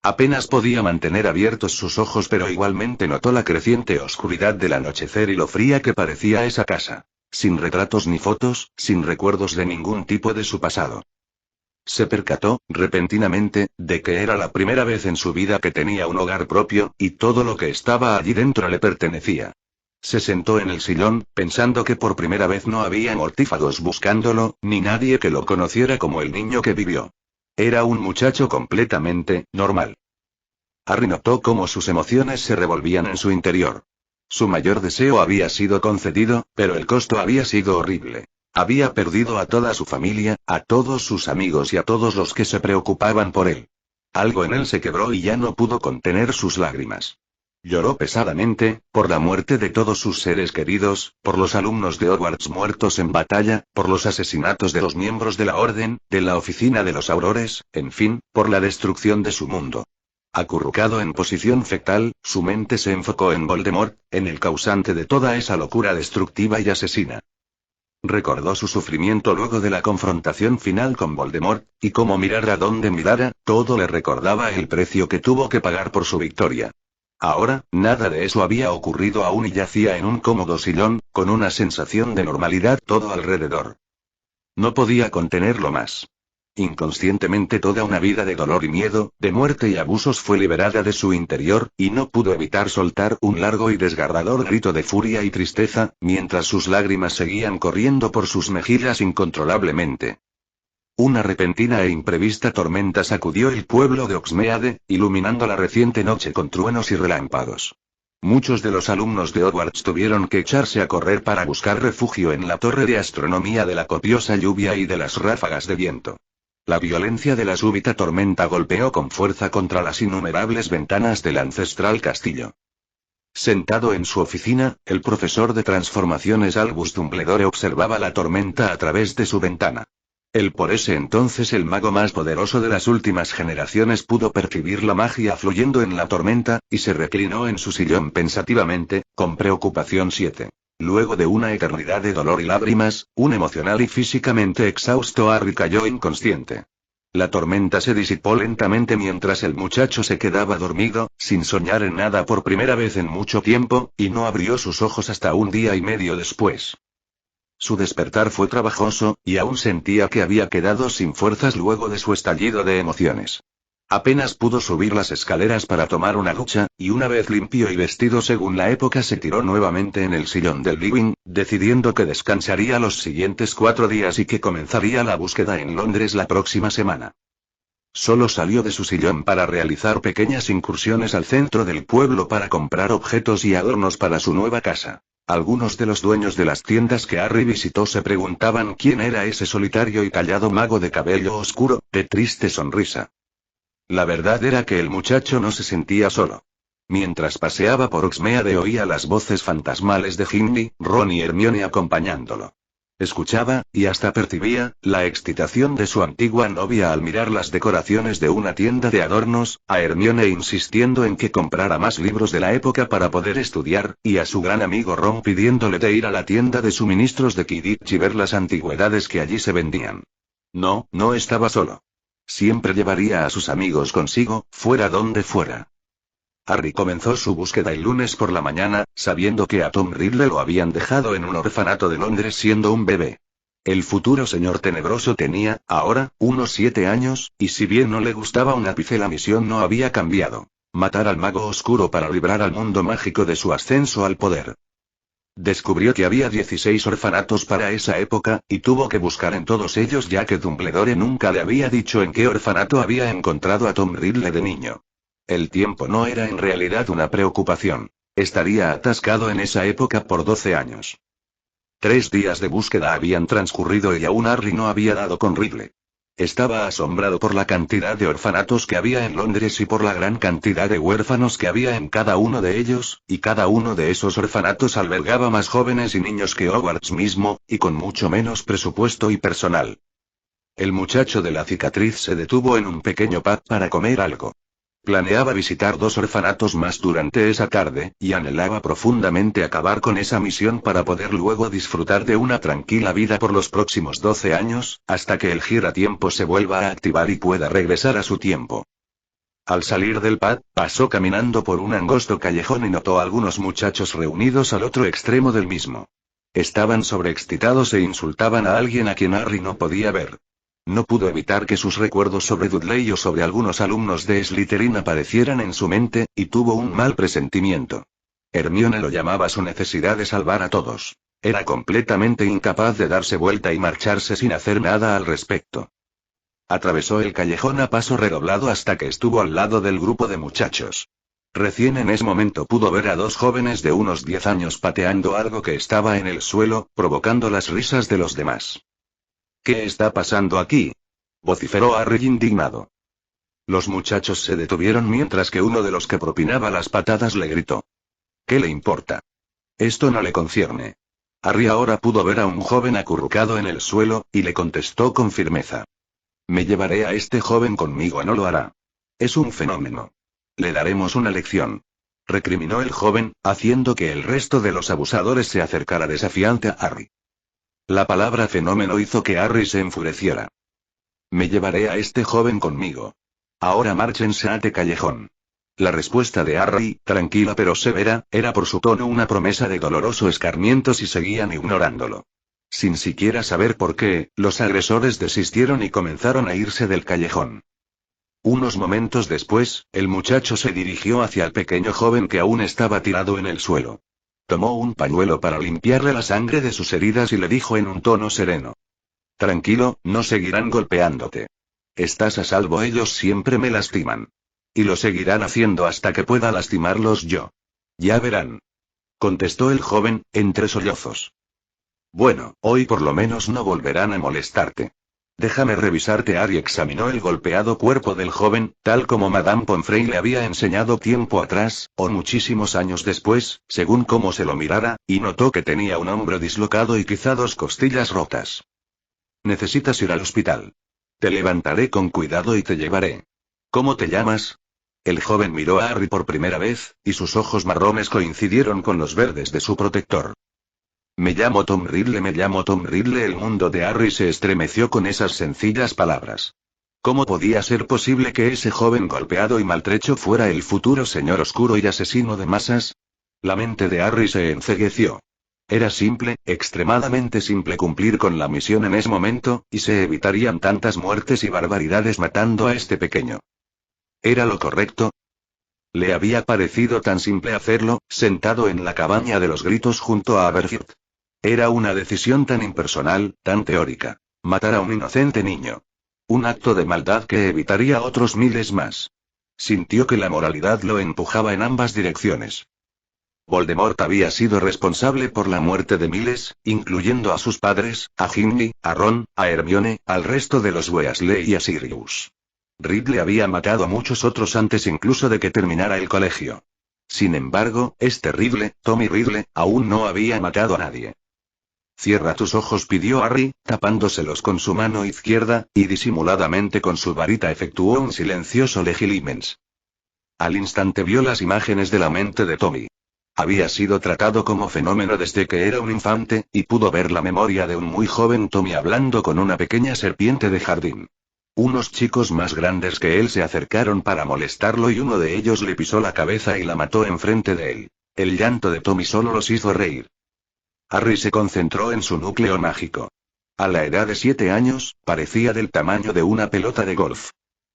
Apenas podía mantener abiertos sus ojos pero igualmente notó la creciente oscuridad del anochecer y lo fría que parecía esa casa. Sin retratos ni fotos, sin recuerdos de ningún tipo de su pasado. Se percató, repentinamente, de que era la primera vez en su vida que tenía un hogar propio, y todo lo que estaba allí dentro le pertenecía. Se sentó en el sillón, pensando que por primera vez no había mortífagos buscándolo, ni nadie que lo conociera como el niño que vivió. Era un muchacho completamente normal. Harry notó cómo sus emociones se revolvían en su interior. Su mayor deseo había sido concedido, pero el costo había sido horrible. Había perdido a toda su familia, a todos sus amigos y a todos los que se preocupaban por él. Algo en él se quebró y ya no pudo contener sus lágrimas. Lloró pesadamente, por la muerte de todos sus seres queridos, por los alumnos de Hogwarts muertos en batalla, por los asesinatos de los miembros de la Orden, de la Oficina de los Aurores, en fin, por la destrucción de su mundo. Acurrucado en posición fetal, su mente se enfocó en Voldemort, en el causante de toda esa locura destructiva y asesina. Recordó su sufrimiento luego de la confrontación final con Voldemort, y como mirara donde mirara, todo le recordaba el precio que tuvo que pagar por su victoria. Ahora, nada de eso había ocurrido aún y yacía en un cómodo sillón, con una sensación de normalidad todo alrededor. No podía contenerlo más. Inconscientemente toda una vida de dolor y miedo, de muerte y abusos fue liberada de su interior, y no pudo evitar soltar un largo y desgarrador grito de furia y tristeza, mientras sus lágrimas seguían corriendo por sus mejillas incontrolablemente. Una repentina e imprevista tormenta sacudió el pueblo de Hogsmeade, iluminando la reciente noche con truenos y relámpagos. Muchos de los alumnos de Hogwarts tuvieron que echarse a correr para buscar refugio en la torre de astronomía de la copiosa lluvia y de las ráfagas de viento. La violencia de la súbita tormenta golpeó con fuerza contra las innumerables ventanas del ancestral castillo. Sentado en su oficina, el profesor de transformaciones Albus Dumbledore observaba la tormenta a través de su ventana. Él por ese entonces el mago más poderoso de las últimas generaciones pudo percibir la magia fluyendo en la tormenta, y se reclinó en su sillón pensativamente, con preocupación 7. Luego de una eternidad de dolor y lágrimas, un emocional y físicamente exhausto Harry cayó inconsciente. La tormenta se disipó lentamente mientras el muchacho se quedaba dormido, sin soñar en nada por primera vez en mucho tiempo, y no abrió sus ojos hasta un día y medio después. Su despertar fue trabajoso, y aún sentía que había quedado sin fuerzas luego de su estallido de emociones. Apenas pudo subir las escaleras para tomar una ducha, y una vez limpio y vestido según la época se tiró nuevamente en el sillón del living, decidiendo que descansaría los siguientes 4 días y que comenzaría la búsqueda en Londres la próxima semana. Solo salió de su sillón para realizar pequeñas incursiones al centro del pueblo para comprar objetos y adornos para su nueva casa. Algunos de los dueños de las tiendas que Harry visitó se preguntaban quién era ese solitario y callado mago de cabello oscuro, de triste sonrisa. La verdad era que el muchacho no se sentía solo. Mientras paseaba por Hogsmeade oía las voces fantasmales de Ginny, Ron y Hermione acompañándolo. Escuchaba, y hasta percibía, la excitación de su antigua novia al mirar las decoraciones de una tienda de adornos, a Hermione insistiendo en que comprara más libros de la época para poder estudiar, y a su gran amigo Ron pidiéndole de ir a la tienda de suministros de Quidditch y ver las antigüedades que allí se vendían. No, no estaba solo. Siempre llevaría a sus amigos consigo, fuera donde fuera. Harry comenzó su búsqueda el lunes por la mañana, sabiendo que a Tom Riddle lo habían dejado en un orfanato de Londres siendo un bebé. El futuro señor tenebroso tenía, ahora, unos 7 años, y si bien no le gustaba un ápice la misión no había cambiado. Matar al mago oscuro para librar al mundo mágico de su ascenso al poder. Descubrió que había 16 orfanatos para esa época, y tuvo que buscar en todos ellos ya que Dumbledore nunca le había dicho en qué orfanato había encontrado a Tom Riddle de niño. El tiempo no era en realidad una preocupación. Estaría atascado en esa época por 12 años. 3 días de búsqueda habían transcurrido y aún Harry no había dado con Riddle. Estaba asombrado por la cantidad de orfanatos que había en Londres y por la gran cantidad de huérfanos que había en cada uno de ellos, y cada uno de esos orfanatos albergaba más jóvenes y niños que Hogwarts mismo, y con mucho menos presupuesto y personal. El muchacho de la cicatriz se detuvo en un pequeño pub para comer algo. Planeaba visitar 2 orfanatos más durante esa tarde, y anhelaba profundamente acabar con esa misión para poder luego disfrutar de una tranquila vida por los próximos 12 años, hasta que el giratiempo se vuelva a activar y pueda regresar a su tiempo. Al salir del pub, pasó caminando por un angosto callejón y notó a algunos muchachos reunidos al otro extremo del mismo. Estaban sobreexcitados e insultaban a alguien a quien Harry no podía ver. No pudo evitar que sus recuerdos sobre Dudley o sobre algunos alumnos de Slytherin aparecieran en su mente, y tuvo un mal presentimiento. Hermione lo llamaba su necesidad de salvar a todos. Era completamente incapaz de darse vuelta y marcharse sin hacer nada al respecto. Atravesó el callejón a paso redoblado hasta que estuvo al lado del grupo de muchachos. Recién en ese momento pudo ver a 2 jóvenes de unos 10 años pateando algo que estaba en el suelo, provocando las risas de los demás. ¿Qué está pasando aquí?, vociferó Harry indignado. Los muchachos se detuvieron mientras que uno de los que propinaba las patadas le gritó. ¿Qué le importa? Esto no le concierne. Harry ahora pudo ver a un joven acurrucado en el suelo, y le contestó con firmeza. Me llevaré a este joven conmigo, no lo hará. Es un fenómeno. Le daremos una lección. Recriminó el joven, haciendo que el resto de los abusadores se acercara desafiante a Harry. La palabra fenómeno hizo que Harry se enfureciera. Me llevaré a este joven conmigo. Ahora márchense a este callejón. La respuesta de Harry, tranquila pero severa, era por su tono una promesa de doloroso escarmiento si seguían ignorándolo. Sin siquiera saber por qué, los agresores desistieron y comenzaron a irse del callejón. Unos momentos después, el muchacho se dirigió hacia el pequeño joven que aún estaba tirado en el suelo. Tomó un pañuelo para limpiarle la sangre de sus heridas y le dijo en un tono sereno. Tranquilo, no seguirán golpeándote. Estás a salvo, ellos siempre me lastiman. Y lo seguirán haciendo hasta que pueda lastimarlos yo. Ya verán. Contestó el joven, entre sollozos. Bueno, hoy por lo menos no volverán a molestarte. Déjame revisarte. Harry examinó el golpeado cuerpo del joven, tal como Madame Pomfrey le había enseñado tiempo atrás, o muchísimos años después, según cómo se lo mirara, y notó que tenía un hombro dislocado y quizá 2 costillas rotas. Necesitas ir al hospital. Te levantaré con cuidado y te llevaré. ¿Cómo te llamas? El joven miró a Harry por primera vez, y sus ojos marrones coincidieron con los verdes de su protector. Me llamo Tom Riddle, me llamo Tom Riddle. El mundo de Harry se estremeció con esas sencillas palabras. ¿Cómo podía ser posible que ese joven golpeado y maltrecho fuera el futuro señor oscuro y asesino de masas? La mente de Harry se encegueció. Era simple, extremadamente simple cumplir con la misión en ese momento, y se evitarían tantas muertes y barbaridades matando a este pequeño. ¿Era lo correcto? Le había parecido tan simple hacerlo, sentado en la cabaña de los gritos junto a Aberforth. Era una decisión tan impersonal, tan teórica. Matar a un inocente niño. Un acto de maldad que evitaría otros miles más. Sintió que la moralidad lo empujaba en ambas direcciones. Voldemort había sido responsable por la muerte de miles, incluyendo a sus padres, a Ginny, a Ron, a Hermione, al resto de los Weasley y a Sirius. Riddle había matado a muchos otros antes incluso de que terminara el colegio. Sin embargo, este Riddle, Tommy Riddle, aún no había matado a nadie. Cierra tus ojos, pidió Harry, tapándoselos con su mano izquierda, y disimuladamente con su varita efectuó un silencioso legilimens. Al instante vio las imágenes de la mente de Tommy. Había sido tratado como fenómeno desde que era un infante, y pudo ver la memoria de un muy joven Tommy hablando con una pequeña serpiente de jardín. Unos chicos más grandes que él se acercaron para molestarlo y uno de ellos le pisó la cabeza y la mató enfrente de él. El llanto de Tommy solo los hizo reír. Harry se concentró en su núcleo mágico. A la edad de 7 años, parecía del tamaño de una pelota de golf.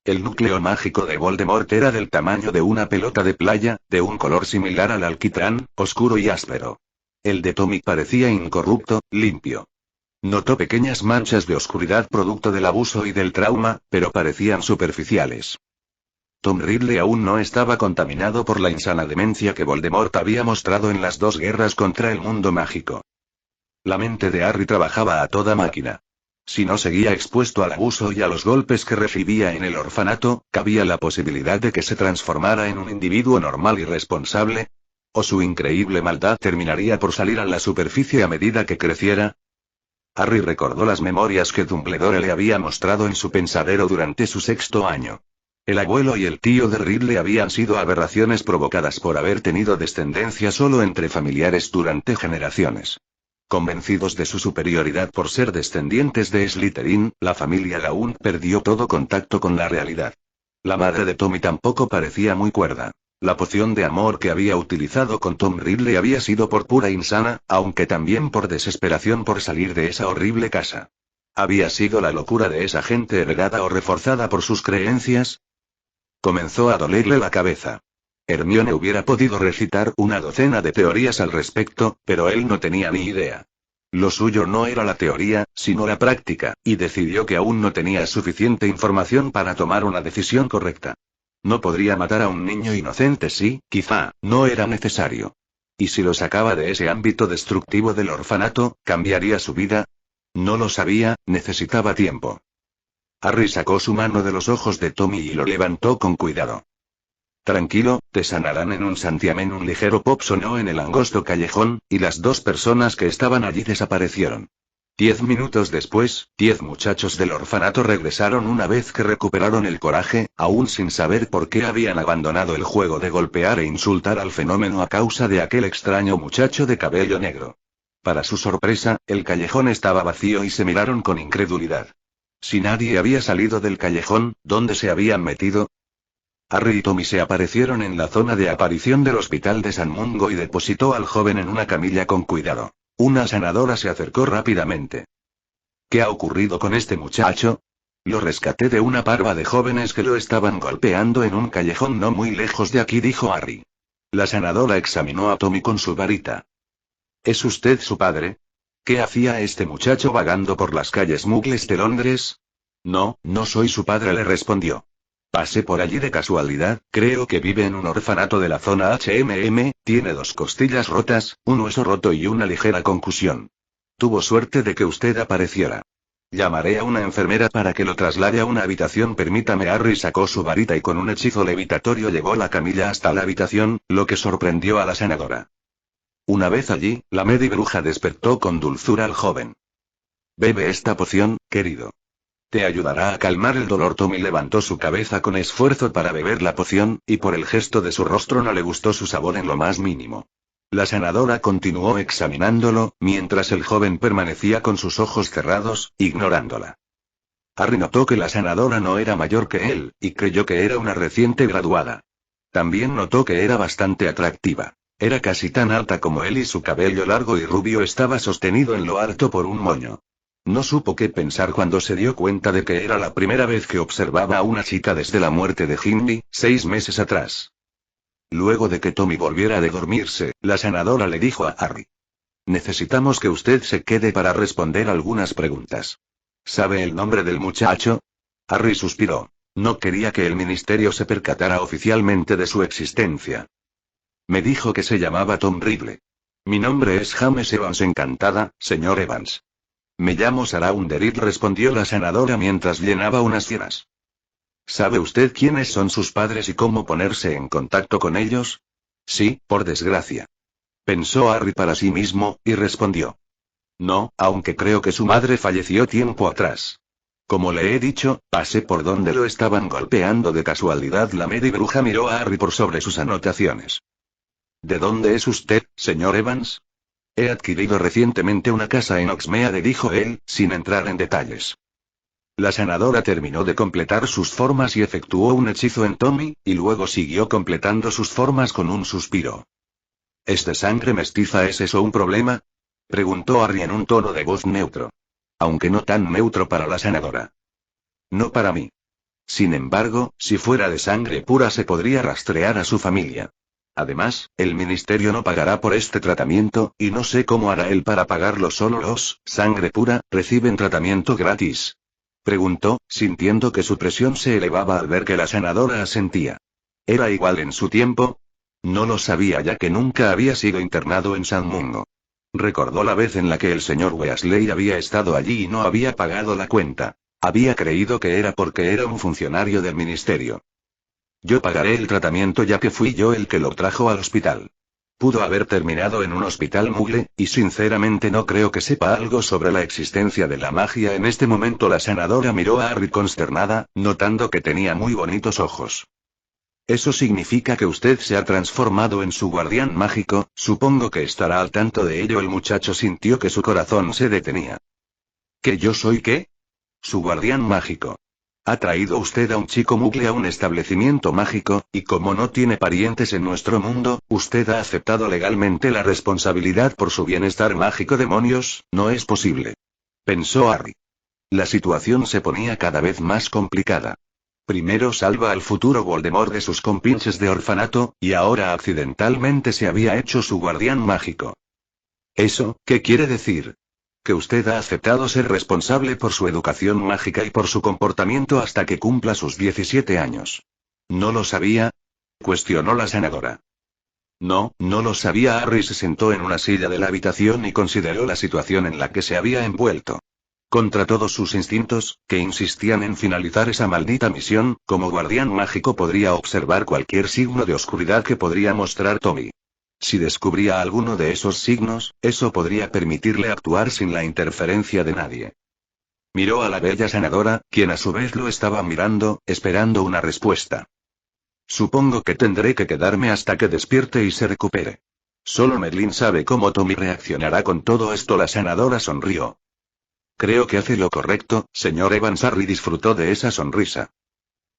El núcleo mágico de Voldemort era del tamaño de una pelota de playa, de un color similar al alquitrán, oscuro y áspero. El de Tommy parecía incorrupto, limpio. Notó pequeñas manchas de oscuridad producto del abuso y del trauma, pero parecían superficiales. Tom Riddle aún no estaba contaminado por la insana demencia que Voldemort había mostrado en las 2 guerras contra el mundo mágico. La mente de Harry trabajaba a toda máquina. Si no seguía expuesto al abuso y a los golpes que recibía en el orfanato, cabía la posibilidad de que se transformara en un individuo normal y responsable. ¿O su increíble maldad terminaría por salir a la superficie a medida que creciera? Harry recordó las memorias que Dumbledore le había mostrado en su pensadero durante su 6º año. El abuelo y el tío de Ridley habían sido aberraciones provocadas por haber tenido descendencia solo entre familiares durante generaciones. Convencidos de su superioridad por ser descendientes de Slytherin, la familia Gaunt perdió todo contacto con la realidad. La madre de Tommy tampoco parecía muy cuerda. La poción de amor que había utilizado con Tom Riddle había sido por pura insana, aunque también por desesperación por salir de esa horrible casa. ¿Había sido la locura de esa gente heredada o reforzada por sus creencias? Comenzó a dolerle la cabeza. Hermione hubiera podido recitar una docena de teorías al respecto, pero él no tenía ni idea. Lo suyo no era la teoría, sino la práctica, y decidió que aún no tenía suficiente información para tomar una decisión correcta. No podría matar a un niño inocente si, quizá, no era necesario. ¿Y si lo sacaba de ese ámbito destructivo del orfanato, cambiaría su vida? No lo sabía, necesitaba tiempo. Harry sacó su mano de los ojos de Tommy y lo levantó con cuidado. Tranquilo, te sanarán en un santiamén. Un ligero pop sonó en el angosto callejón, y las 2 personas que estaban allí desaparecieron. 10 minutos después, 10 muchachos del orfanato regresaron una vez que recuperaron el coraje, aún sin saber por qué habían abandonado el juego de golpear e insultar al fenómeno a causa de aquel extraño muchacho de cabello negro. Para su sorpresa, el callejón estaba vacío y se miraron con incredulidad. Si nadie había salido del callejón, ¿dónde se habían metido? Harry y Tommy se aparecieron en la zona de aparición del hospital de San Mungo y depositó al joven en una camilla con cuidado. Una sanadora se acercó rápidamente. ¿Qué ha ocurrido con este muchacho? Lo rescaté de una parva de jóvenes que lo estaban golpeando en un callejón no muy lejos de aquí, dijo Harry. La sanadora examinó a Tommy con su varita. ¿Es usted su padre? ¿Qué hacía este muchacho vagando por las calles muggles de Londres? No, no soy su padre, le respondió. Pasé por allí de casualidad, creo que vive en un orfanato de la zona HMM, tiene 2 costillas rotas, un hueso roto y una ligera concusión. Tuvo suerte de que usted apareciera. Llamaré a una enfermera para que lo traslade a una habitación. Permítame. Harry sacó su varita y con un hechizo levitatorio llevó la camilla hasta la habitación, lo que sorprendió a la sanadora. Una vez allí, la medibruja despertó con dulzura al joven. Bebe esta poción, querido. Te ayudará a calmar el dolor. Tommy levantó su cabeza con esfuerzo para beber la poción, y por el gesto de su rostro no le gustó su sabor en lo más mínimo. La sanadora continuó examinándolo, mientras el joven permanecía con sus ojos cerrados, ignorándola. Harry notó que la sanadora no era mayor que él, y creyó que era una reciente graduada. También notó que era bastante atractiva. Era casi tan alta como él y su cabello largo y rubio estaba sostenido en lo alto por un moño. No supo qué pensar cuando se dio cuenta de que era la primera vez que observaba a una chica desde la muerte de Ginny, 6 meses atrás. Luego de que Tommy volviera de dormirse, la sanadora le dijo a Harry. Necesitamos que usted se quede para responder algunas preguntas. ¿Sabe el nombre del muchacho? Harry suspiró. No quería que el ministerio se percatara oficialmente de su existencia. Me dijo que se llamaba Tom Riddle. Mi nombre es James Evans. Encantada, señor Evans. Me llamo Sarah Underhill, respondió la sanadora mientras llenaba unas cienas. ¿Sabe usted quiénes son sus padres y cómo ponerse en contacto con ellos? Sí, por desgracia. Pensó Harry para sí mismo, y respondió. No, aunque creo que su madre falleció tiempo atrás. Como le he dicho, pasé por donde lo estaban golpeando de casualidad. La Bruja miró a Harry por sobre sus anotaciones. ¿De dónde es usted, señor Evans? He adquirido recientemente una casa en Oxmeade, dijo él, sin entrar en detalles. La sanadora terminó de completar sus formas y efectuó un hechizo en Tommy, y luego siguió completando sus formas con un suspiro. ¿Es de sangre mestiza? ¿Es eso un problema? Preguntó Harry en un tono de voz neutro. Aunque no tan neutro para la sanadora. No para mí. Sin embargo, si fuera de sangre pura se podría rastrear a su familia. Además, el ministerio no pagará por este tratamiento, y no sé cómo hará él para pagarlo. ¿Solo los sangre pura reciben tratamiento gratis? Preguntó, sintiendo que su presión se elevaba al ver que la sanadora asentía. ¿Era igual en su tiempo? No lo sabía, ya que nunca había sido internado en San Mungo. Recordó la vez en la que el señor Weasley había estado allí y no había pagado la cuenta. Había creído que era porque era un funcionario del ministerio. Yo pagaré el tratamiento, ya que fui yo el que lo trajo al hospital. Pudo haber terminado en un hospital Muggle, y sinceramente no creo que sepa algo sobre la existencia de la magia. En este momento la sanadora miró a Harry consternada, notando que tenía muy bonitos ojos. ¿Eso significa que usted se ha transformado en su guardián mágico? Supongo que estará al tanto de ello. El muchacho sintió que su corazón se detenía. ¿Que yo soy qué? Su guardián mágico. Ha traído usted a un chico Muggle a un establecimiento mágico, y como no tiene parientes en nuestro mundo, usted ha aceptado legalmente la responsabilidad por su bienestar mágico. Demonios, no es posible. Pensó Harry. La situación se ponía cada vez más complicada. Primero salva al futuro Voldemort de sus compinches de orfanato, y ahora accidentalmente se había hecho su guardián mágico. ¿Eso qué quiere decir? Que usted ha aceptado ser responsable por su educación mágica y por su comportamiento hasta que cumpla sus 17 años. ¿No lo sabía? Cuestionó la sanadora. No, no lo sabía. Harry se sentó en una silla de la habitación y consideró la situación en la que se había envuelto. Contra todos sus instintos, que insistían en finalizar esa maldita misión, como guardián mágico podría observar cualquier signo de oscuridad que podría mostrar Tommy. Si descubría alguno de esos signos, eso podría permitirle actuar sin la interferencia de nadie. Miró a la bella sanadora, quien a su vez lo estaba mirando, esperando una respuesta. Supongo que tendré que quedarme hasta que despierte y se recupere. Solo Merlin sabe cómo Tommy reaccionará con todo esto. La sanadora sonrió. Creo que hace lo correcto, señor Evans. Harry disfrutó de esa sonrisa.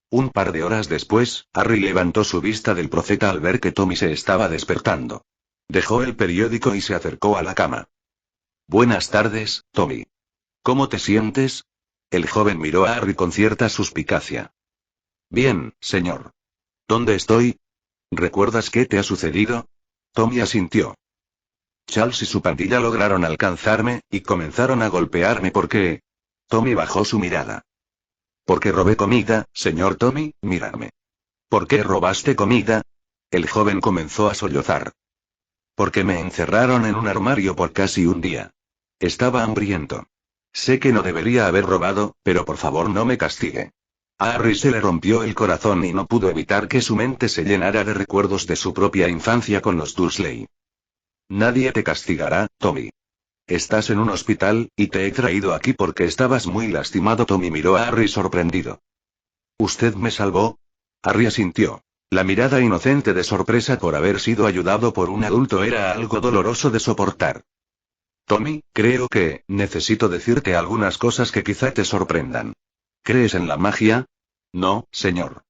Un par de horas después, Harry levantó su vista del profeta al ver que Tommy se estaba despertando. Dejó el periódico y se acercó a la cama. Buenas tardes, Tommy. ¿Cómo te sientes? El joven miró a Harry con cierta suspicacia. Bien, señor. ¿Dónde estoy? ¿Recuerdas qué te ha sucedido? Tommy asintió. Charles y su pandilla lograron alcanzarme, y comenzaron a golpearme porque... Tommy bajó su mirada. Porque robé comida, señor Tommy, mírame. ¿Por qué robaste comida? El joven comenzó a sollozar. Porque me encerraron en un armario por casi un día. Estaba hambriento. Sé que no debería haber robado, pero por favor no me castigue. A Harry se le rompió el corazón y no pudo evitar que su mente se llenara de recuerdos de su propia infancia con los Dursley. Nadie te castigará, Tommy. Estás en un hospital, y te he traído aquí porque estabas muy lastimado. Tommy miró a Harry sorprendido. ¿Usted me salvó? Harry asintió. La mirada inocente de sorpresa por haber sido ayudado por un adulto era algo doloroso de soportar. Tommy, creo que, necesito decirte algunas cosas que quizá te sorprendan. ¿Crees en la magia? No, señor.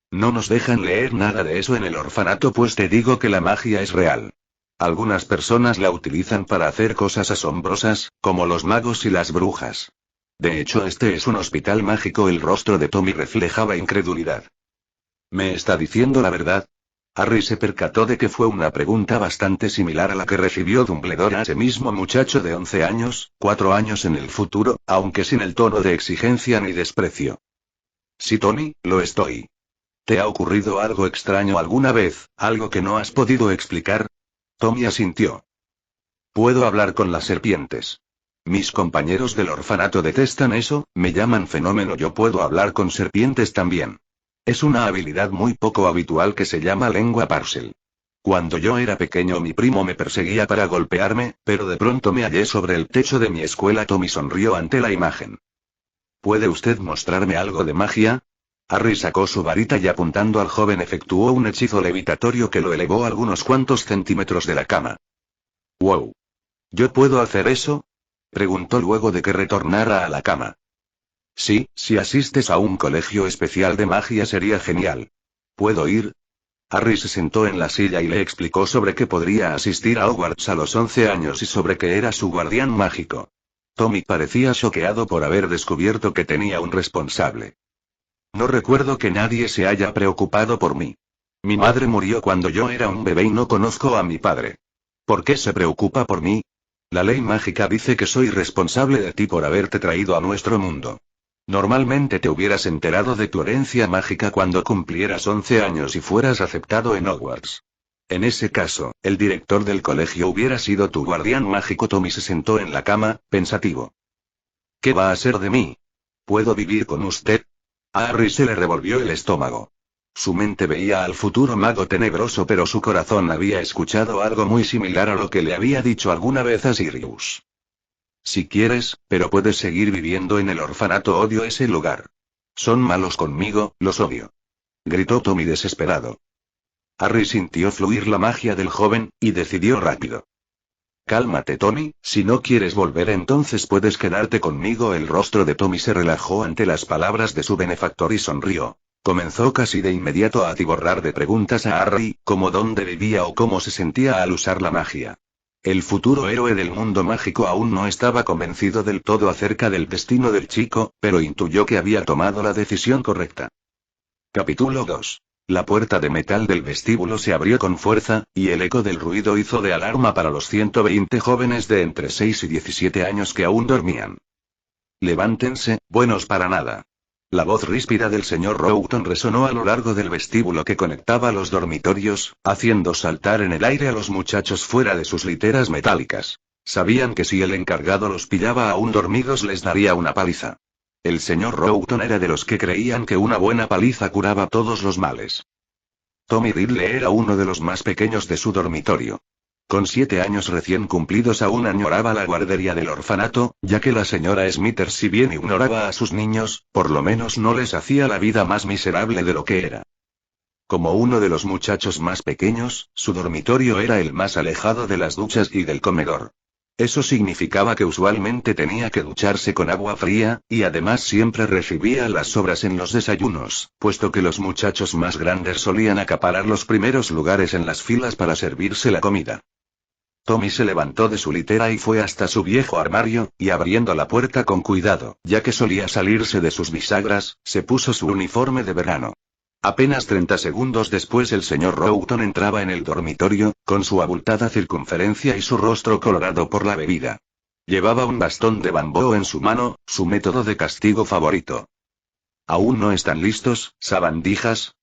No nos dejan leer nada de eso en el orfanato, pues te digo que la magia es real. Algunas personas la utilizan para hacer cosas asombrosas, como los magos y las brujas. De hecho, este es un hospital mágico. El rostro de Tommy reflejaba incredulidad. ¿Me está diciendo la verdad? Harry se percató de que fue una pregunta bastante similar a la que recibió Dumbledore a ese mismo muchacho de 11 años, 4 años en el futuro, aunque sin el tono de exigencia ni desprecio. Sí, Tommy, lo estoy. ¿Te ha ocurrido algo extraño alguna vez, algo que no has podido explicar? Tommy asintió. Puedo hablar con las serpientes. Mis compañeros del orfanato detestan eso, me llaman fenómeno. Yo puedo hablar con serpientes también. Es una habilidad muy poco habitual que se llama lengua Parcel. Cuando yo era pequeño mi primo me perseguía para golpearme, pero de pronto me hallé sobre el techo de mi escuela. Tommy sonrió ante la imagen. ¿Puede usted mostrarme algo de magia? Harry sacó su varita y apuntando al joven efectuó un hechizo levitatorio que lo elevó algunos cuantos centímetros de la cama. ¡Wow! ¿Yo puedo hacer eso? Preguntó luego de que retornara a la cama. Sí, si asistes a un colegio especial de magia sería genial. ¿Puedo ir? Harry se sentó en la silla y le explicó sobre que podría asistir a Hogwarts a los 11 años y sobre que era su guardián mágico. Tommy parecía choqueado por haber descubierto que tenía un responsable. No recuerdo que nadie se haya preocupado por mí. Mi madre murió cuando yo era un bebé y no conozco a mi padre. ¿Por qué se preocupa por mí? La ley mágica dice que soy responsable de ti por haberte traído a nuestro mundo. Normalmente te hubieras enterado de tu herencia mágica cuando cumplieras 11 años y fueras aceptado en Hogwarts. En ese caso, el director del colegio hubiera sido tu guardián mágico. Tommy se sentó en la cama, pensativo. ¿Qué va a ser de mí? ¿Puedo vivir con usted? A Harry se le revolvió el estómago. Su mente veía al futuro mago tenebroso, pero su corazón había escuchado algo muy similar a lo que le había dicho alguna vez a Sirius. Si quieres, pero puedes seguir viviendo en el orfanato. Odio ese lugar. Son malos conmigo, los odio. Gritó Tommy desesperado. Harry sintió fluir la magia del joven, y decidió rápido. Cálmate, Tommy, si no quieres volver entonces puedes quedarte conmigo. El rostro de Tommy se relajó ante las palabras de su benefactor y sonrió. Comenzó casi de inmediato a atiborrar de preguntas a Harry, como dónde vivía o cómo se sentía al usar la magia. El futuro héroe del mundo mágico aún no estaba convencido del todo acerca del destino del chico, pero intuyó que había tomado la decisión correcta. Capítulo 2. La puerta de metal del vestíbulo se abrió con fuerza, y el eco del ruido hizo de alarma para los 120 jóvenes de entre 6 y 17 años que aún dormían. Levántense, buenos para nada. La voz ríspida del señor Roughton resonó a lo largo del vestíbulo que conectaba los dormitorios, haciendo saltar en el aire a los muchachos fuera de sus literas metálicas. Sabían que si el encargado los pillaba aún dormidos les daría una paliza. El señor Roughton era de los que creían que una buena paliza curaba todos los males. Tommy Ridley era uno de los más pequeños de su dormitorio. Con 7 años recién cumplidos aún añoraba la guardería del orfanato, ya que la señora Smithers, si bien ignoraba a sus niños, por lo menos no les hacía la vida más miserable de lo que era. Como uno de los muchachos más pequeños, su dormitorio era el más alejado de las duchas y del comedor. Eso significaba que usualmente tenía que ducharse con agua fría, y además siempre recibía las sobras en los desayunos, puesto que los muchachos más grandes solían acaparar los primeros lugares en las filas para servirse la comida. Tommy se levantó de su litera y fue hasta su viejo armario, y abriendo la puerta con cuidado, ya que solía salirse de sus bisagras, se puso su uniforme de verano. Apenas 30 segundos después el señor Roughton entraba en el dormitorio, con su abultada circunferencia y su rostro colorado por la bebida. Llevaba un bastón de bambú en su mano, su método de castigo favorito. ¿Aún no están listos, sabandijas?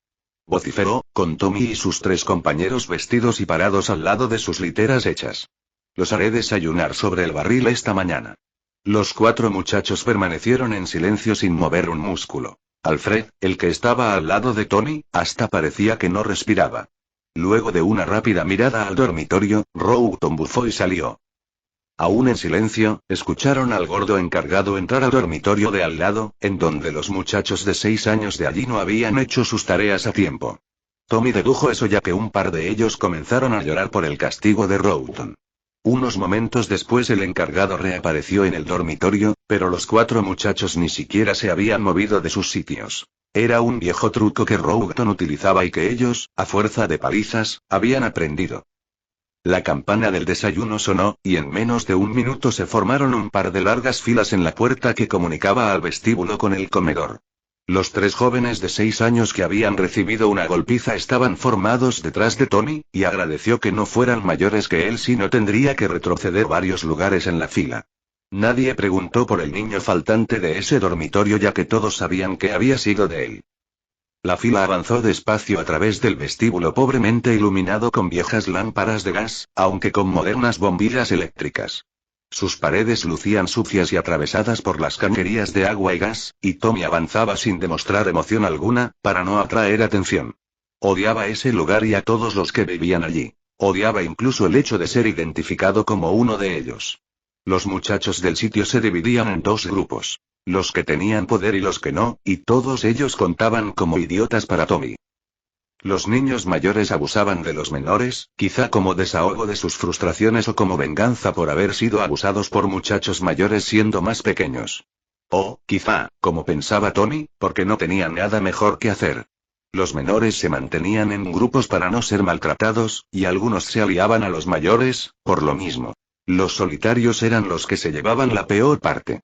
Vociferó, con Tommy y sus 3 compañeros vestidos y parados al lado de sus literas hechas. Los haré desayunar sobre el barril esta mañana. Los 4 muchachos permanecieron en silencio sin mover un músculo. Alfred, el que estaba al lado de Tommy, hasta parecía que no respiraba. Luego de una rápida mirada al dormitorio, Roughton bufó y salió. Aún en silencio, escucharon al gordo encargado entrar al dormitorio de al lado, en donde los muchachos de 6 años de allí no habían hecho sus tareas a tiempo. Tommy dedujo eso ya que un par de ellos comenzaron a llorar por el castigo de Roughton. Unos momentos después el encargado reapareció en el dormitorio, pero los 4 muchachos ni siquiera se habían movido de sus sitios. Era un viejo truco que Roughton utilizaba y que ellos, a fuerza de palizas, habían aprendido. La campana del desayuno sonó, y en menos de un minuto se formaron un par de largas filas en la puerta que comunicaba al vestíbulo con el comedor. Los 3 jóvenes de 6 años que habían recibido una golpiza estaban formados detrás de Tommy, y agradeció que no fueran mayores que él, si no tendría que retroceder varios lugares en la fila. Nadie preguntó por el niño faltante de ese dormitorio ya que todos sabían que había sido de él. La fila avanzó despacio a través del vestíbulo pobremente iluminado con viejas lámparas de gas, aunque con modernas bombillas eléctricas. Sus paredes lucían sucias y atravesadas por las cañerías de agua y gas, y Tommy avanzaba sin demostrar emoción alguna, para no atraer atención. Odiaba ese lugar y a todos los que vivían allí. Odiaba incluso el hecho de ser identificado como uno de ellos. Los muchachos del sitio se dividían en dos grupos. Los que tenían poder y los que no, y todos ellos contaban como idiotas para Tommy. Los niños mayores abusaban de los menores, quizá como desahogo de sus frustraciones o como venganza por haber sido abusados por muchachos mayores siendo más pequeños. O, quizá, como pensaba Tommy, porque no tenían nada mejor que hacer. Los menores se mantenían en grupos para no ser maltratados, y algunos se aliaban a los mayores, por lo mismo. Los solitarios eran los que se llevaban la peor parte.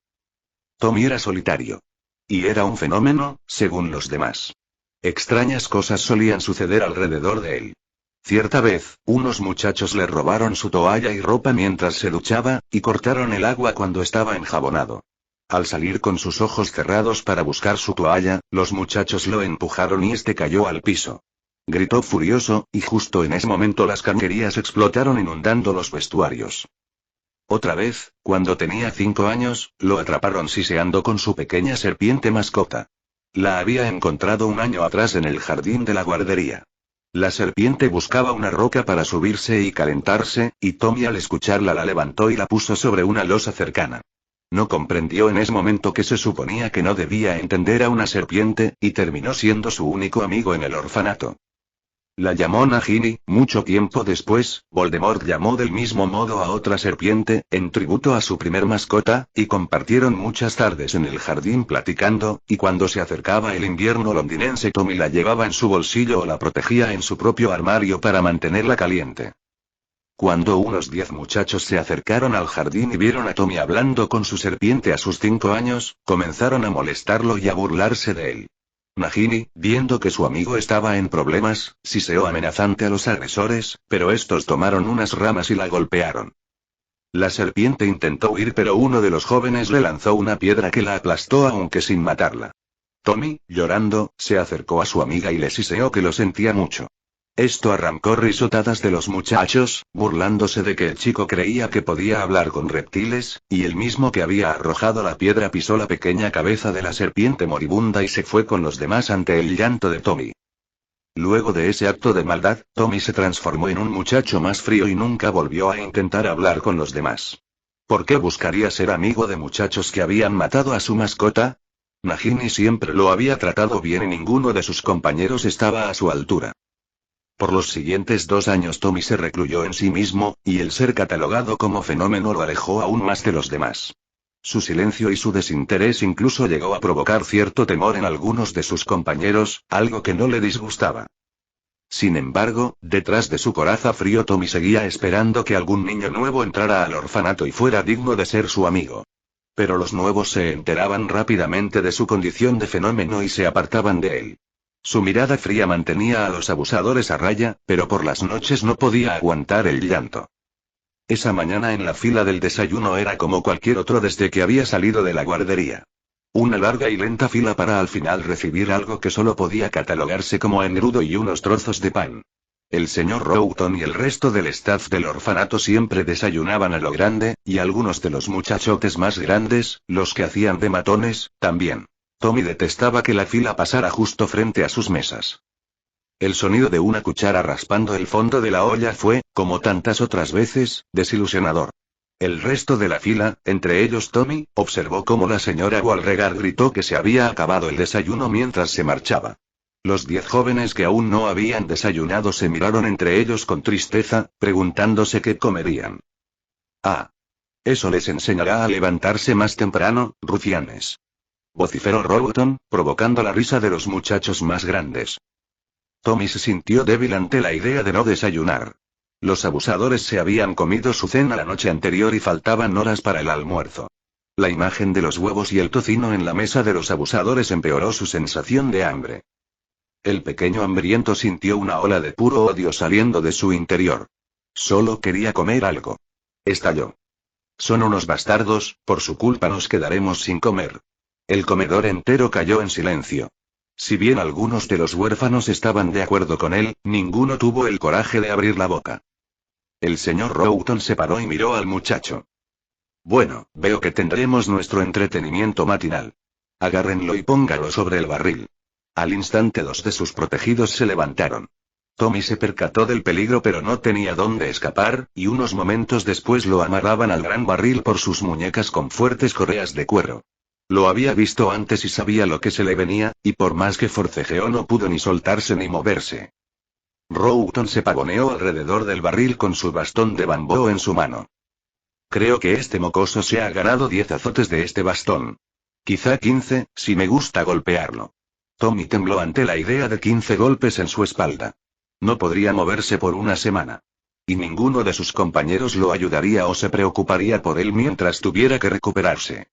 Tommy era solitario. Y era un fenómeno, según los demás. Extrañas cosas solían suceder alrededor de él. Cierta vez, unos muchachos le robaron su toalla y ropa mientras se duchaba, y cortaron el agua cuando estaba enjabonado. Al salir con sus ojos cerrados para buscar su toalla, los muchachos lo empujaron y este cayó al piso. Gritó furioso, y justo en ese momento las canguerías explotaron inundando los vestuarios. Otra vez, cuando tenía 5 años, lo atraparon siseando con su pequeña serpiente mascota. La había encontrado un año atrás en el jardín de la guardería. La serpiente buscaba una roca para subirse y calentarse, y Tommy al escucharla la levantó y la puso sobre una losa cercana. No comprendió en ese momento que se suponía que no debía entender a una serpiente, y terminó siendo su único amigo en el orfanato. La llamó Nagini. Mucho tiempo después, Voldemort llamó del mismo modo a otra serpiente, en tributo a su primer mascota, y compartieron muchas tardes en el jardín platicando, y cuando se acercaba el invierno londinense Tommy la llevaba en su bolsillo o la protegía en su propio armario para mantenerla caliente. Cuando unos 10 muchachos se acercaron al jardín y vieron a Tommy hablando con su serpiente a sus 5 años, comenzaron a molestarlo y a burlarse de él. Nagini, viendo que su amigo estaba en problemas, siseó amenazante a los agresores, pero estos tomaron unas ramas y la golpearon. La serpiente intentó huir pero uno de los jóvenes le lanzó una piedra que la aplastó aunque sin matarla. Tommy, llorando, se acercó a su amiga y le siseó que lo sentía mucho. Esto arrancó risotadas de los muchachos, burlándose de que el chico creía que podía hablar con reptiles, y el mismo que había arrojado la piedra pisó la pequeña cabeza de la serpiente moribunda y se fue con los demás ante el llanto de Tommy. Luego de ese acto de maldad, Tommy se transformó en un muchacho más frío y nunca volvió a intentar hablar con los demás. ¿Por qué buscaría ser amigo de muchachos que habían matado a su mascota? Nagini siempre lo había tratado bien y ninguno de sus compañeros estaba a su altura. Por los siguientes 2 años Tommy se recluyó en sí mismo, y el ser catalogado como fenómeno lo alejó aún más de los demás. Su silencio y su desinterés incluso llegó a provocar cierto temor en algunos de sus compañeros, algo que no le disgustaba. Sin embargo, detrás de su coraza frío Tommy seguía esperando que algún niño nuevo entrara al orfanato y fuera digno de ser su amigo. Pero los nuevos se enteraban rápidamente de su condición de fenómeno y se apartaban de él. Su mirada fría mantenía a los abusadores a raya, pero por las noches no podía aguantar el llanto. Esa mañana en la fila del desayuno era como cualquier otro desde que había salido de la guardería. Una larga y lenta fila para al final recibir algo que solo podía catalogarse como engrudo y unos trozos de pan. El señor Roughton y el resto del staff del orfanato siempre desayunaban a lo grande, y algunos de los muchachotes más grandes, los que hacían de matones, también. Tommy detestaba que la fila pasara justo frente a sus mesas. El sonido de una cuchara raspando el fondo de la olla fue, como tantas otras veces, desilusionador. El resto de la fila, entre ellos Tommy, observó cómo la señora Beauregard gritó que se había acabado el desayuno mientras se marchaba. Los 10 jóvenes que aún no habían desayunado se miraron entre ellos con tristeza, preguntándose qué comerían. Ah. Eso les enseñará a levantarse más temprano, rufianes. Vociferó Roughton, provocando la risa de los muchachos más grandes. Tommy se sintió débil ante la idea de no desayunar. Los abusadores se habían comido su cena la noche anterior y faltaban horas para el almuerzo. La imagen de los huevos y el tocino en la mesa de los abusadores empeoró su sensación de hambre. El pequeño hambriento sintió una ola de puro odio saliendo de su interior. Solo quería comer algo. Estalló. Son unos bastardos, por su culpa nos quedaremos sin comer. El comedor entero cayó en silencio. Si bien algunos de los huérfanos estaban de acuerdo con él, ninguno tuvo el coraje de abrir la boca. El señor Roughton se paró y miró al muchacho. Bueno, veo que tendremos nuestro entretenimiento matinal. Agárrenlo y póngalo sobre el barril. Al instante dos de sus protegidos se levantaron. Tommy se percató del peligro pero no tenía dónde escapar, y unos momentos después lo amarraban al gran barril por sus muñecas con fuertes correas de cuero. Lo había visto antes y sabía lo que se le venía, y por más que forcejeó no pudo ni soltarse ni moverse. Roughton se pavoneó alrededor del barril con su bastón de bambú en su mano. Creo que este mocoso se ha ganado 10 azotes de este bastón. Quizá 15, si me gusta golpearlo. Tommy tembló ante la idea de 15 golpes en su espalda. No podría moverse por una semana. Y ninguno de sus compañeros lo ayudaría o se preocuparía por él mientras tuviera que recuperarse.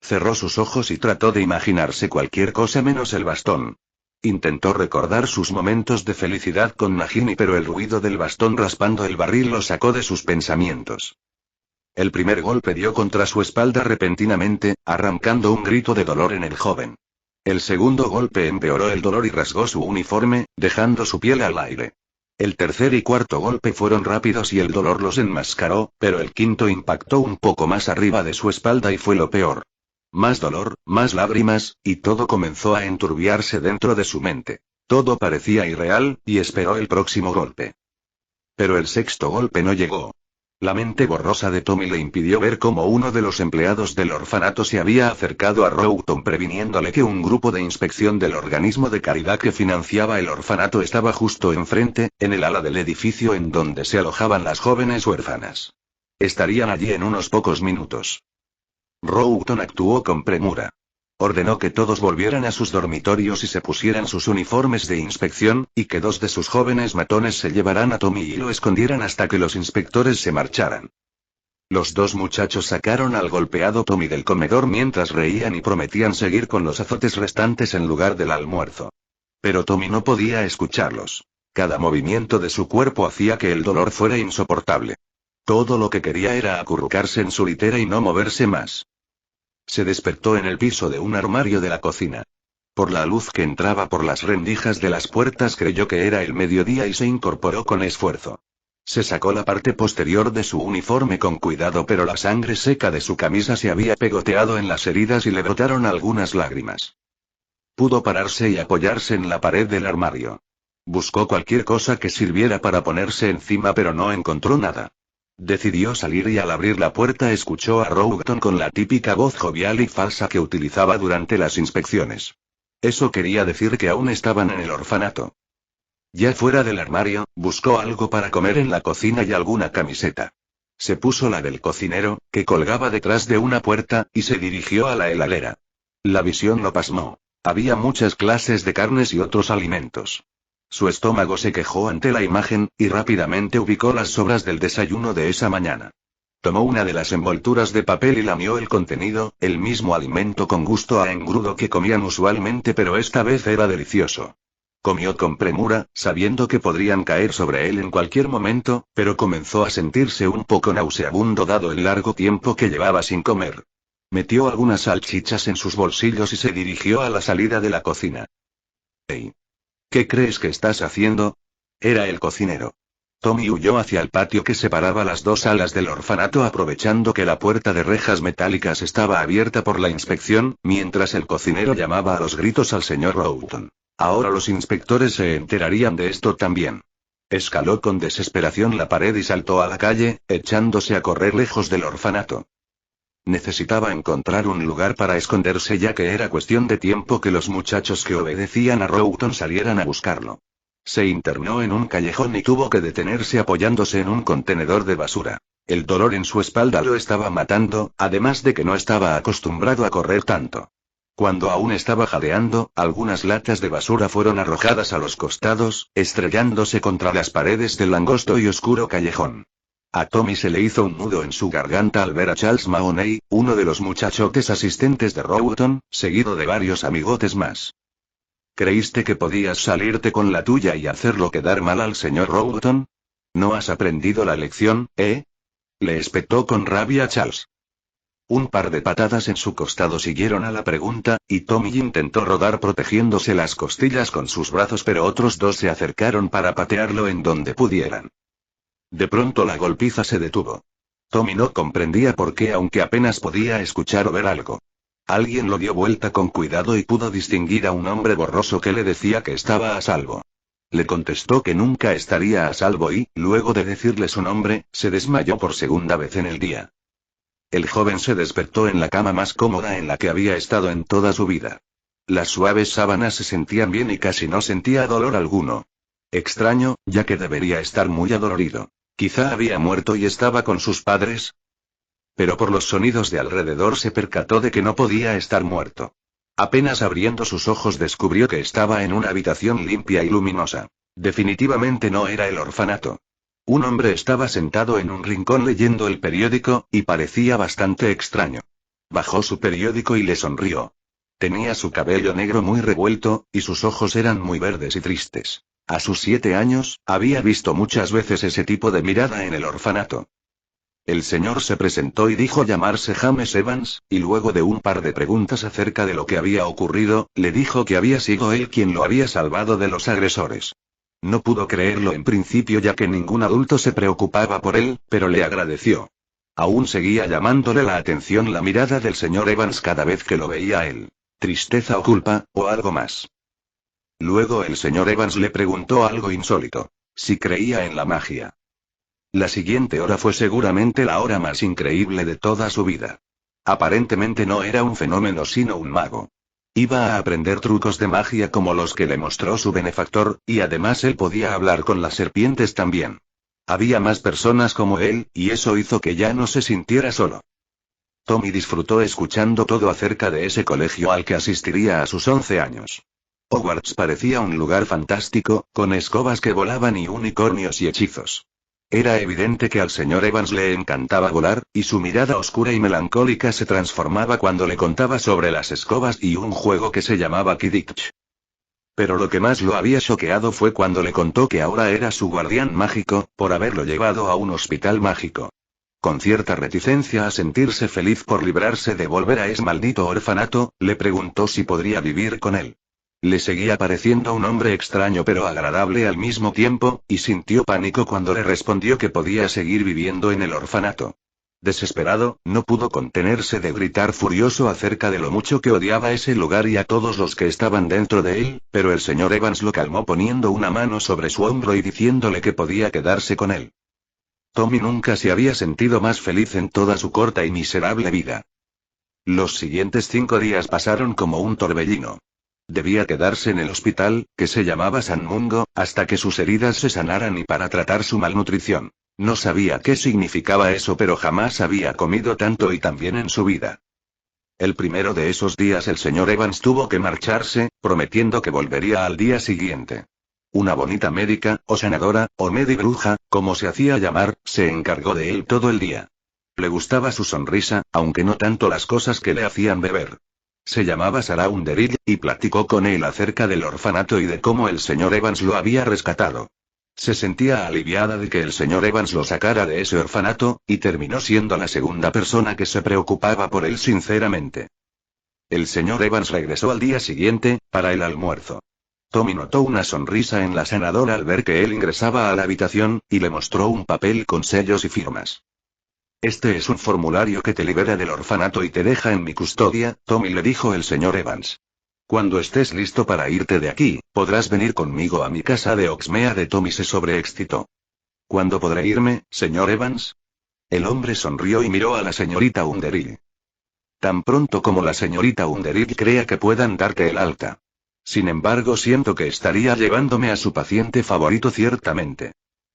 Cerró sus ojos y trató de imaginarse cualquier cosa menos el bastón. Intentó recordar sus momentos de felicidad con Nagini, pero el ruido del bastón raspando el barril lo sacó de sus pensamientos. El primer golpe dio contra su espalda repentinamente, arrancando un grito de dolor en el joven. El segundo golpe empeoró el dolor y rasgó su uniforme, dejando su piel al aire. El tercer y cuarto golpe fueron rápidos y el dolor los enmascaró, pero el quinto impactó un poco más arriba de su espalda y fue lo peor. Más dolor, más lágrimas, y todo comenzó a enturbiarse dentro de su mente. Todo parecía irreal, y esperó el próximo golpe. Pero el sexto golpe no llegó. La mente borrosa de Tommy le impidió ver cómo uno de los empleados del orfanato se había acercado a Roughton previniéndole que un grupo de inspección del organismo de caridad que financiaba el orfanato estaba justo enfrente, en el ala del edificio en donde se alojaban las jóvenes huérfanas. Estarían allí en unos pocos minutos. Roughton actuó con premura. Ordenó que todos volvieran a sus dormitorios y se pusieran sus uniformes de inspección, y que 2 de sus jóvenes matones se llevaran a Tommy y lo escondieran hasta que los inspectores se marcharan. Los 2 muchachos sacaron al golpeado Tommy del comedor mientras reían y prometían seguir con los azotes restantes en lugar del almuerzo. Pero Tommy no podía escucharlos. Cada movimiento de su cuerpo hacía que el dolor fuera insoportable. Todo lo que quería era acurrucarse en su litera y no moverse más. Se despertó en el piso de un armario de la cocina. Por la luz que entraba por las rendijas de las puertas creyó que era el mediodía y se incorporó con esfuerzo. Se sacó la parte posterior de su uniforme con cuidado, pero la sangre seca de su camisa se había pegoteado en las heridas y le brotaron algunas lágrimas. Pudo pararse y apoyarse en la pared del armario. Buscó cualquier cosa que sirviera para ponerse encima, pero no encontró nada. Decidió salir y al abrir la puerta escuchó a Roughton con la típica voz jovial y falsa que utilizaba durante las inspecciones. Eso quería decir que aún estaban en el orfanato. Ya fuera del armario, buscó algo para comer en la cocina y alguna camiseta. Se puso la del cocinero, que colgaba detrás de una puerta, y se dirigió a la heladera. La visión lo pasmó. Había muchas clases de carnes y otros alimentos. Su estómago se quejó ante la imagen, y rápidamente ubicó las sobras del desayuno de esa mañana. Tomó una de las envolturas de papel y lamió el contenido, el mismo alimento con gusto a engrudo que comían usualmente, pero esta vez era delicioso. Comió con premura, sabiendo que podrían caer sobre él en cualquier momento, pero comenzó a sentirse un poco nauseabundo dado el largo tiempo que llevaba sin comer. Metió algunas salchichas en sus bolsillos y se dirigió a la salida de la cocina. «Hey. ¿Qué crees que estás haciendo?», era el cocinero. Tommy huyó hacia el patio que separaba las 2 alas del orfanato, aprovechando que la puerta de rejas metálicas estaba abierta por la inspección, mientras el cocinero llamaba a los gritos al señor Roughton. Ahora los inspectores se enterarían de esto también. Escaló con desesperación la pared y saltó a la calle, echándose a correr lejos del orfanato. Necesitaba encontrar un lugar para esconderse, ya que era cuestión de tiempo que los muchachos que obedecían a Roughton salieran a buscarlo. Se internó en un callejón y tuvo que detenerse apoyándose en un contenedor de basura. El dolor en su espalda lo estaba matando, además de que no estaba acostumbrado a correr tanto. Cuando aún estaba jadeando, algunas latas de basura fueron arrojadas a los costados, estrellándose contra las paredes del angosto y oscuro callejón. A Tommy se le hizo un nudo en su garganta al ver a Charles Mahoney, uno de los muchachotes asistentes de Roughton, seguido de varios amigotes más. ¿Creíste que podías salirte con la tuya y hacerlo quedar mal al señor Roughton? ¿No has aprendido la lección, eh?, le espetó con rabia Charles. Un par de patadas en su costado siguieron a la pregunta, y Tommy intentó rodar protegiéndose las costillas con sus brazos, pero otros 2 se acercaron para patearlo en donde pudieran. De pronto la golpiza se detuvo. Tommy no comprendía por qué, aunque apenas podía escuchar o ver algo. Alguien lo dio vuelta con cuidado y pudo distinguir a un hombre borroso que le decía que estaba a salvo. Le contestó que nunca estaría a salvo y, luego de decirle su nombre, se desmayó por segunda vez en el día. El joven se despertó en la cama más cómoda en la que había estado en toda su vida. Las suaves sábanas se sentían bien y casi no sentía dolor alguno. Extraño, ya que debería estar muy adolorido. Quizá había muerto y estaba con sus padres. Pero por los sonidos de alrededor se percató de que no podía estar muerto. Apenas abriendo sus ojos descubrió que estaba en una habitación limpia y luminosa. Definitivamente no era el orfanato. Un hombre estaba sentado en un rincón leyendo el periódico, y parecía bastante extraño. Bajó su periódico y le sonrió. Tenía su cabello negro muy revuelto, y sus ojos eran muy verdes y tristes. A sus 7 años, había visto muchas veces ese tipo de mirada en el orfanato. El señor se presentó y dijo llamarse James Evans, y luego de un par de preguntas acerca de lo que había ocurrido, le dijo que había sido él quien lo había salvado de los agresores. No pudo creerlo en principio ya que ningún adulto se preocupaba por él, pero le agradeció. Aún seguía llamándole la atención la mirada del señor Evans cada vez que lo veía a él. Tristeza o culpa, o algo más. Luego el señor Evans le preguntó algo insólito. Si creía en la magia. La siguiente hora fue seguramente la hora más increíble de toda su vida. Aparentemente no era un fenómeno sino un mago. Iba a aprender trucos de magia como los que le mostró su benefactor, y además él podía hablar con las serpientes también. Había más personas como él, y eso hizo que ya no se sintiera solo. Tommy disfrutó escuchando todo acerca de ese colegio al que asistiría a sus 11 años. Hogwarts parecía un lugar fantástico, con escobas que volaban y unicornios y hechizos. Era evidente que al señor Evans le encantaba volar, y su mirada oscura y melancólica se transformaba cuando le contaba sobre las escobas y un juego que se llamaba Quidditch. Pero lo que más lo había choqueado fue cuando le contó que ahora era su guardián mágico, por haberlo llevado a un hospital mágico. Con cierta reticencia a sentirse feliz por librarse de volver a ese maldito orfanato, le preguntó si podría vivir con él. Le seguía pareciendo un hombre extraño pero agradable al mismo tiempo, y sintió pánico cuando le respondió que podía seguir viviendo en el orfanato. Desesperado, no pudo contenerse de gritar furioso acerca de lo mucho que odiaba ese lugar y a todos los que estaban dentro de él, pero el señor Evans lo calmó poniendo una mano sobre su hombro y diciéndole que podía quedarse con él. Tommy nunca se había sentido más feliz en toda su corta y miserable vida. Los siguientes 5 días pasaron como un torbellino. Debía quedarse en el hospital, que se llamaba San Mungo, hasta que sus heridas se sanaran y para tratar su malnutrición. No sabía qué significaba eso, pero jamás había comido tanto y tan bien en su vida. El primero de esos días el señor Evans tuvo que marcharse, prometiendo que volvería al día siguiente. Una bonita médica, o sanadora, o medibruja, como se hacía llamar, se encargó de él todo el día. Le gustaba su sonrisa, aunque no tanto las cosas que le hacían beber. Se llamaba Sarah Underhill, y platicó con él acerca del orfanato y de cómo el señor Evans lo había rescatado. Se sentía aliviada de que el señor Evans lo sacara de ese orfanato, y terminó siendo la segunda persona que se preocupaba por él sinceramente. El señor Evans regresó al día siguiente, para el almuerzo. Tommy notó una sonrisa en la sanadora al ver que él ingresaba a la habitación, y le mostró un papel con sellos y firmas. Este es un formulario que te libera del orfanato y te deja en mi custodia, Tommy, le dijo el señor Evans. Cuando estés listo para irte de aquí, podrás venir conmigo a mi casa de Oxmeade. Tommy se sobreexcitó. ¿Cuándo podré irme, señor Evans? El hombre sonrió y miró a la señorita Underhill. Tan pronto como la señorita Underhill crea que puedan darte el alta. Sin embargo, siento que estaría llevándome a su paciente favorito ciertamente.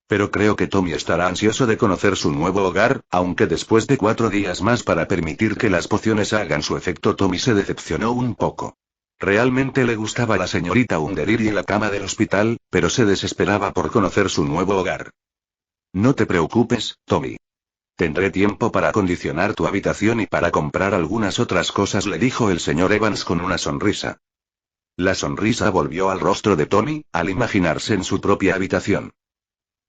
Pero creo que Tommy estará ansioso de conocer su nuevo hogar, aunque después de 4 días más para permitir que las pociones hagan su efecto. Tommy se decepcionó un poco. Realmente le gustaba la señorita Underhill y la cama del hospital, pero se desesperaba por conocer su nuevo hogar. No te preocupes, Tommy. Tendré tiempo para acondicionar tu habitación y para comprar algunas otras cosas, le dijo el señor Evans con una sonrisa. La sonrisa volvió al rostro de Tommy, al imaginarse en su propia habitación.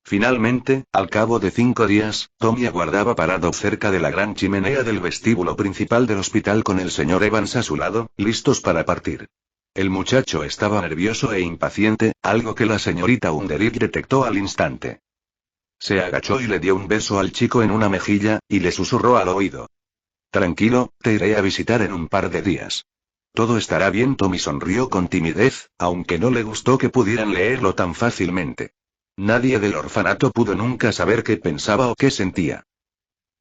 Finalmente, al cabo de 5 días, Tommy aguardaba parado cerca de la gran chimenea del vestíbulo principal del hospital con el señor Evans a su lado, listos para partir. El muchacho estaba nervioso e impaciente, algo que la señorita Underhill detectó al instante. Se agachó y le dio un beso al chico en una mejilla, y le susurró al oído. Tranquilo, te iré a visitar en un par de días. Todo estará bien. Tommy sonrió con timidez, aunque no le gustó que pudieran leerlo tan fácilmente. Nadie del orfanato pudo nunca saber qué pensaba o qué sentía.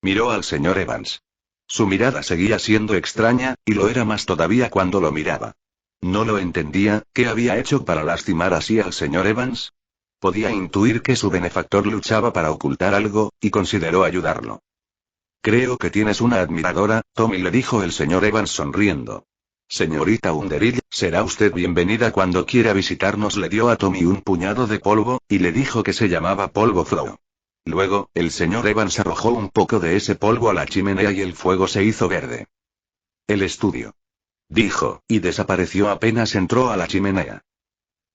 Miró al señor Evans. Su mirada seguía siendo extraña, y lo era más todavía cuando lo miraba. No lo entendía. ¿Qué había hecho para lastimar así al señor Evans? Podía intuir que su benefactor luchaba para ocultar algo, y consideró ayudarlo. Creo que tienes una admiradora, Tommy, le dijo el señor Evans sonriendo. Señorita Underhill, será usted bienvenida cuando quiera visitarnos. Le dio a Tommy un puñado de polvo, y le dijo que se llamaba polvo Flow. Luego, el señor Evans arrojó un poco de ese polvo a la chimenea y el fuego se hizo verde. El estudio. Dijo, y desapareció apenas entró a la chimenea.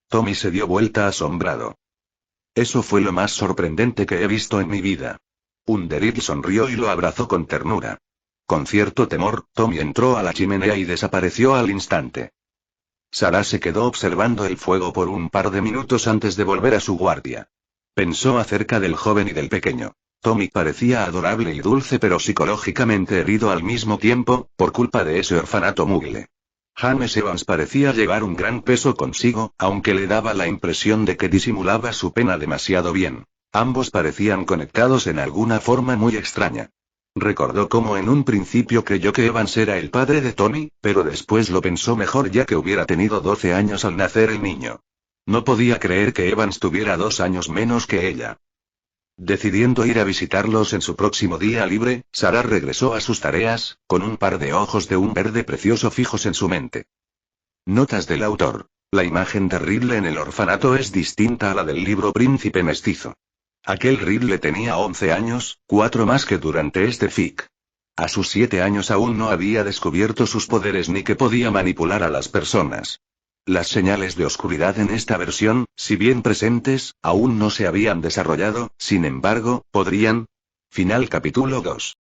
Tommy se dio vuelta asombrado. Eso fue lo más sorprendente que he visto en mi vida. Underhill sonrió y lo abrazó con ternura. Con cierto temor, Tommy entró a la chimenea y desapareció al instante. Sarah se quedó observando el fuego por un par de minutos antes de volver a su guardia. Pensó acerca del joven y del pequeño. Tommy parecía adorable y dulce, pero psicológicamente herido al mismo tiempo, por culpa de ese orfanato mugle. James Evans parecía llevar un gran peso consigo, aunque le daba la impresión de que disimulaba su pena demasiado bien. Ambos parecían conectados en alguna forma muy extraña. Recordó cómo en un principio creyó que Evans era el padre de Tommy, pero después lo pensó mejor ya que hubiera tenido 12 años al nacer el niño. No podía creer que Evans tuviera 2 años menos que ella. Decidiendo ir a visitarlos en su próximo día libre, Sarah regresó a sus tareas, con un par de ojos de un verde precioso fijos en su mente. Notas del autor. La imagen de Ridley en el orfanato es distinta a la del libro Príncipe Mestizo. Aquel Ridley tenía 11 años, 4 más que durante este fic. A sus 7 años aún no había descubierto sus poderes ni que podía manipular a las personas. Las señales de oscuridad en esta versión, si bien presentes, aún no se habían desarrollado, sin embargo, podrían. Final capítulo 2.